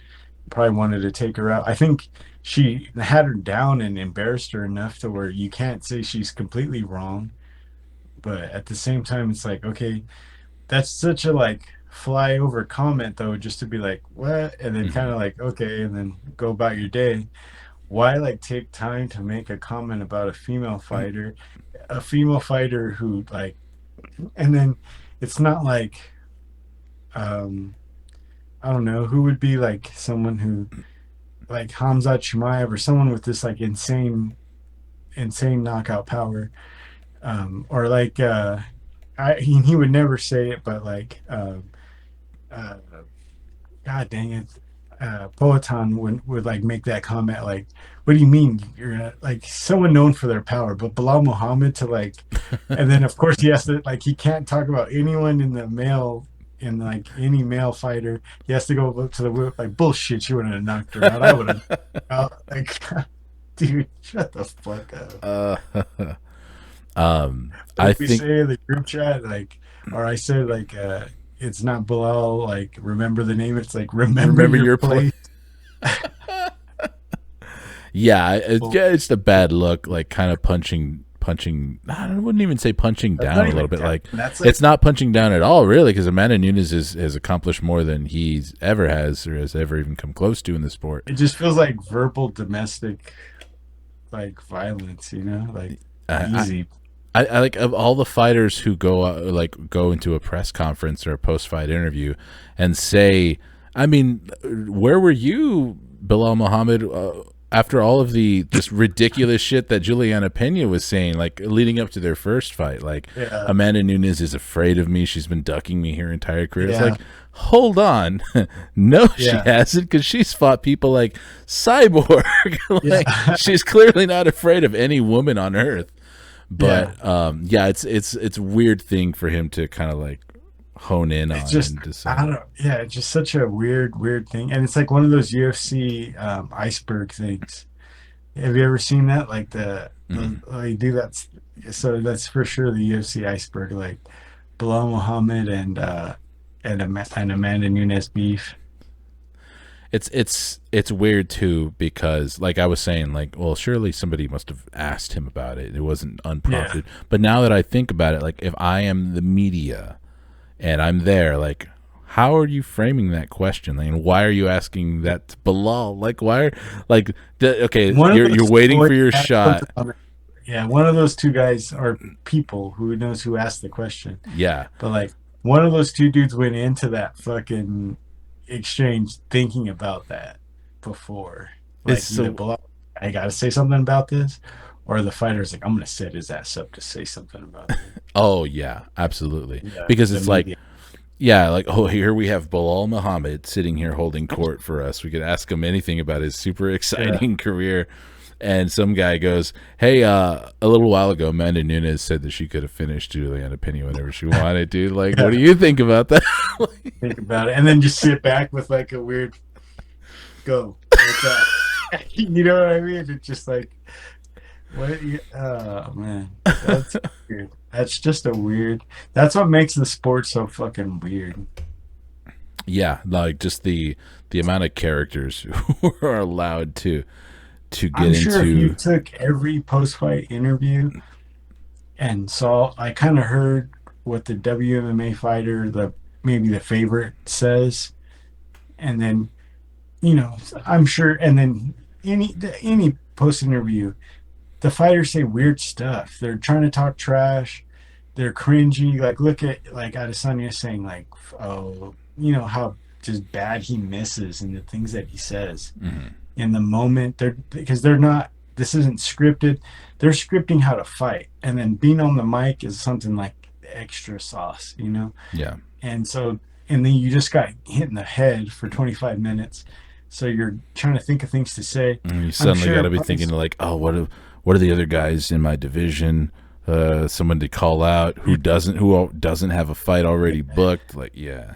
Probably wanted to take her out. I think she had her down and embarrassed her enough to where you can't say she's completely wrong. But at the same time, it's like, okay, that's such a like flyover comment though, just to be like, what? And then kind Hmm. of like, okay, and then go about your day. why like take time to make a comment about a female fighter who like, and then it's not like, um, I don't know, who would be like someone who like Hamzat Chimaev or someone with this like insane knockout power, or like he would never say it, but like uh, God dang it, Poatan would like make that comment like, "What do you mean you're like someone known for their power?" But Bilal Muhammad to like, and then of course he has to like he can't talk about anyone in like any male fighter. He has to go up to the whip like bullshit. You wouldn't have knocked her out. I would have. Like, dude, shut the fuck up. uh, I Like we think say in the group chat, like, or I said like, it's not Bilal. Like, remember the name. It's like remember remember your your play. place. Yeah, Well, yeah, it's the bad look, like kind of punching. I wouldn't even say punching that's down not a little even bit. down. Like That's like it's not punching down at all, really, because Amanda Nunes has accomplished more than he's ever has or has ever even come close to in the sport. it just feels like verbal domestic like violence, like I, easy. I like of all the fighters who go into a press conference or a post fight interview and say, I mean, where were you, Bilal Muhammad, after all of the just ridiculous shit that Julianna Pena was saying, like leading up to their first fight, like Yeah, Amanda Nunes is afraid of me, she's been ducking me her entire career. It's yeah, like, hold on, no, she yeah, hasn't, because she's fought people like Cyborg. Like yeah, she's clearly not afraid of any woman on earth. yeah. But yeah, it's a weird thing for him to kind of like hone in It's on just and I decide. don't. Yeah, it's just such a weird thing, and it's like one of those UFC iceberg things. Have you ever seen that? Like Hmm. they do that. So that's for sure the UFC iceberg. Like Bilal Muhammad and Amanda Nunes beef. It's weird too because like I was saying, like, well, surely somebody must have asked him about it. It wasn't Yeah, unprompted. But now that I think about it, like if I am the media and I'm there, like how are you framing that question? Like, and why are you asking that to Bilal? Like why are like okay, one of you're those waiting always for your has shot. something on it. Yeah, one of those two guys are people who knows who asked the question. Yeah. But like one of those two dudes went into that fucking exchange thinking about that before. It's Like either so Bilal, I gotta say something about this, or the fighter's like, I'm gonna set his ass up to say something about this. oh yeah, absolutely. Yeah, Because the it's like media. yeah, like oh here we have Bilal Muhammad sitting here holding court for us. We could ask him anything about his super Yeah. exciting career. And some guy goes, "Hey, a little while ago, Amanda Nunes said that she could have finished Julianna Pena whenever she wanted, dude. Like, what do Yeah. you think about that?" Think about it. And then just sit back with like a weird go like that. You know what I mean? It's just like oh man. That's weird. That's just a weird that's what makes the sport so fucking weird. Yeah, like just the amount of characters who are allowed to I'm get sure if you into. took every post fight interview and saw, I kind of heard what the WMMA fighter, maybe the favorite says, and then I'm sure, and then any post interview, the fighters say weird stuff. They're trying to talk trash. They're cringy. Like look at like Adesanya saying like, oh, how just bad he misses and the things that he says Mhm. in the moment. They're because they're not. This isn't scripted. They're scripting how to fight, and then being on the mic is something like extra sauce. Yeah, And so, and then you just got hit in the head for 25 minutes. So you're trying to think of things to say. and you I'm suddenly got sure to be thinking like, oh, what are the other guys in my division? Someone to call out who doesn't have a fight already booked. Like, yeah,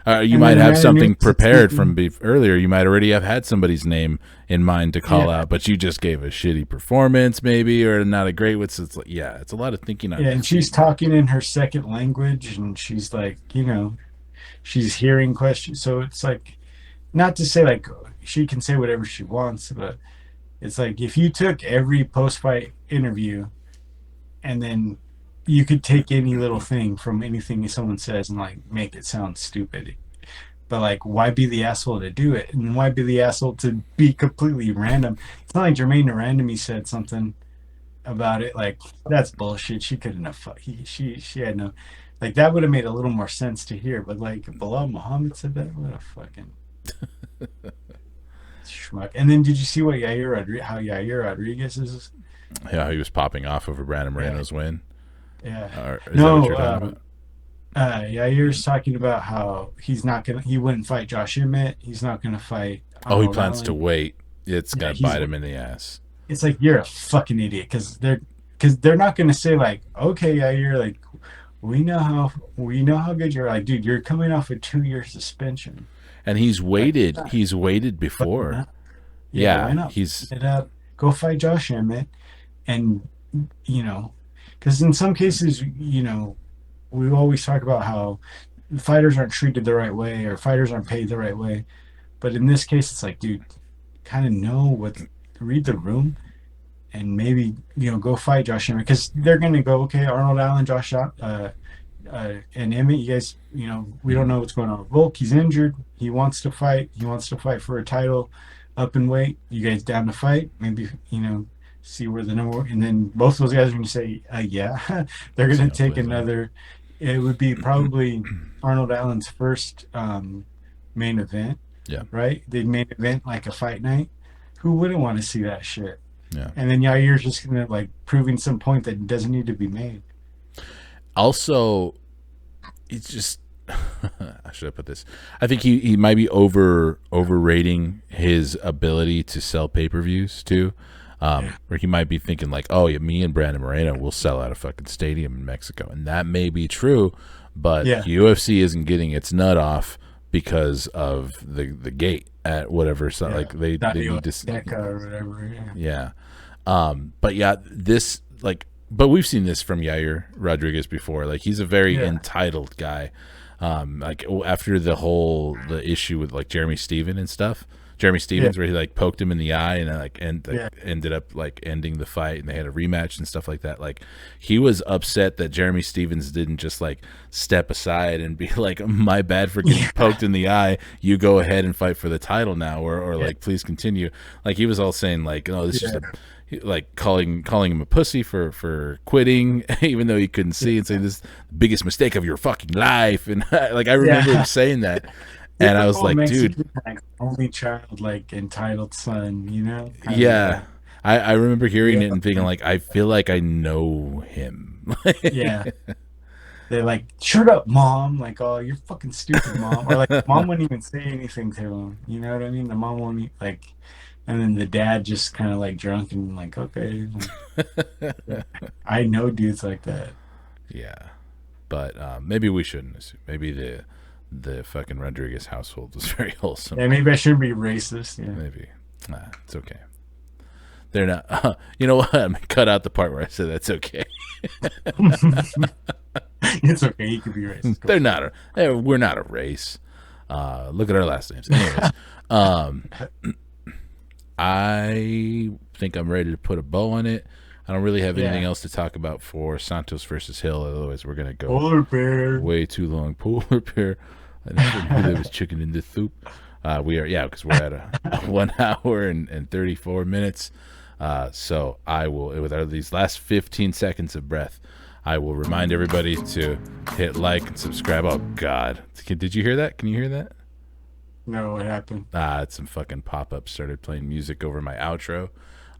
you and might then have Amanda Nunes something is prepared from thinking, earlier. You might already have had somebody's name in mind to call yeah, out, but you just gave a shitty performance, maybe, or not a great one. So it's like, yeah, it's a lot of thinking on yeah, your and she's feet, man. talking in her second language, and she's like, she's hearing questions. So it's like, not to say like she can say whatever she wants, but it's like if you took every post fight interview and then you could take any little thing from anything someone says and like make it sound stupid. But like, why be the asshole to do it, and why be the asshole to be completely random? It's not like Jermaine Randomy said something about it. Like that's bullshit. She couldn't have. She had no. Like that would have made a little more sense to hear. But like Bilal Muhammad said that. What a fucking schmuck. And then did you see what how Yair Rodriguez is? Yeah, he was popping off over Brandon Moreno's win. Yeah. Is that what you're talking about? Yair's talking about how he wouldn't fight Josh Emmett. He's not gonna fight. He plans to wait. It's gonna bite him in the ass. It's like you're a fucking idiot because they're not gonna say like, okay, Yair, like we know how good you're. Like, dude, you're coming off a 2-year suspension. And he's waited. He's waited before. Why not? Go fight Josh Emmett, and because in some cases, we always talk about how fighters aren't treated the right way or fighters aren't paid the right way. But in this case, it's like, dude, kind of read the room and maybe, go fight Josh Emmett because they're going to go, okay, Arnold Allen, Josh and Emmett, you guys, we don't know what's going on with Volk. He's injured. He wants to fight. He wants to fight for a title up in weight. You guys down to fight? Maybe, see where the number, and then both those guys are going to say, yeah, they're going to take another. It would be probably Arnold Allen's first main event. Yeah. Right? The main event, like a fight night. Who wouldn't want to see that shit? Yeah. And then Yair's just going to, like, proving some point that doesn't need to be made. Also, it's just, I should have put this. I think he might be overrating his ability to sell pay-per-views, too. Or he might be thinking like, oh, yeah, me and Brandon Moreno will sell out a fucking stadium in Mexico. And that may be true, but UFC isn't getting its nut off because of the gate at whatever. So like they need to or whatever. Yeah. But yeah, this but we've seen this from Yair Rodriguez before. Like he's a very entitled guy. Like after the issue with like Jeremy Stevens, where he like poked him in the eye and ended up like ending the fight, and they had a rematch and stuff like that. Like he was upset that Jeremy Stevens didn't just like step aside and be like, my bad for getting poked in the eye. You go ahead and fight for the title now, or like please continue. Like he was all saying like, oh, this is just like calling him a pussy for quitting, even though he couldn't see, and saying this is the biggest mistake of your fucking life. And like I remember him saying that. And I was like, dude, only child, like entitled son, Yeah, I remember hearing it and thinking like, I feel like I know him. Yeah, they're like, shut up, mom. Like, oh, you're fucking stupid, mom. Or like, mom wouldn't even say anything to him. You know what I mean? The mom won't like, and then the dad just kind of like drunk and like, okay. I know dudes like that. Yeah, but maybe we shouldn't assume. Maybe the fucking Rodriguez household was very wholesome. Yeah, maybe I shouldn't be racist. Yeah, maybe. It's okay. They're not. You know what? I'm gonna cut out the part where I said that's okay. It's okay. You can be racist. They're not. We're not a race. Look at our last names. Anyways, I think I'm ready to put a bow on it. I don't really have anything else to talk about for Santos versus Hill. Otherwise, we're gonna go polar bear way too long. Polar bear. I never knew there was chicken in the soup. We are, because we're at a 1 hour and 34 minutes. So I will, with these last 15 seconds of breath, I will remind everybody to hit like and subscribe. Oh God, did you hear that? Can you hear that? No, what happened? It's some fucking pop-ups started playing music over my outro.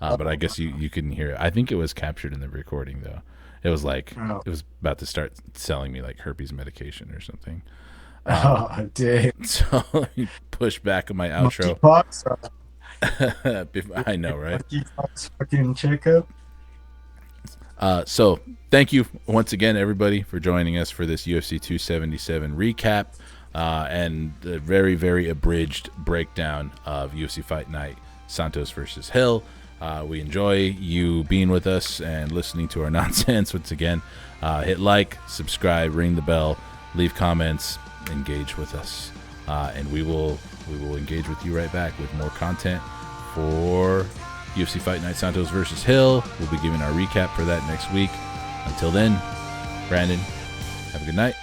But I guess you couldn't hear it. I think it was captured in the recording though. It was like it was about to start selling me like herpes medication or something. Oh, damn. So let me push back on my outro. I know, right? Fucking checkup. So thank you once again, everybody, for joining us for this UFC 277 recap and the very, very abridged breakdown of UFC Fight Night Santos versus Hill. We enjoy you being with us and listening to our nonsense once again. Hit like, subscribe, ring the bell, leave comments, engage with us, and we will engage with you right back with more content for UFC Fight Night Santos versus Hill. We'll be giving our recap for that next week. Until then, Brandon, have a good night.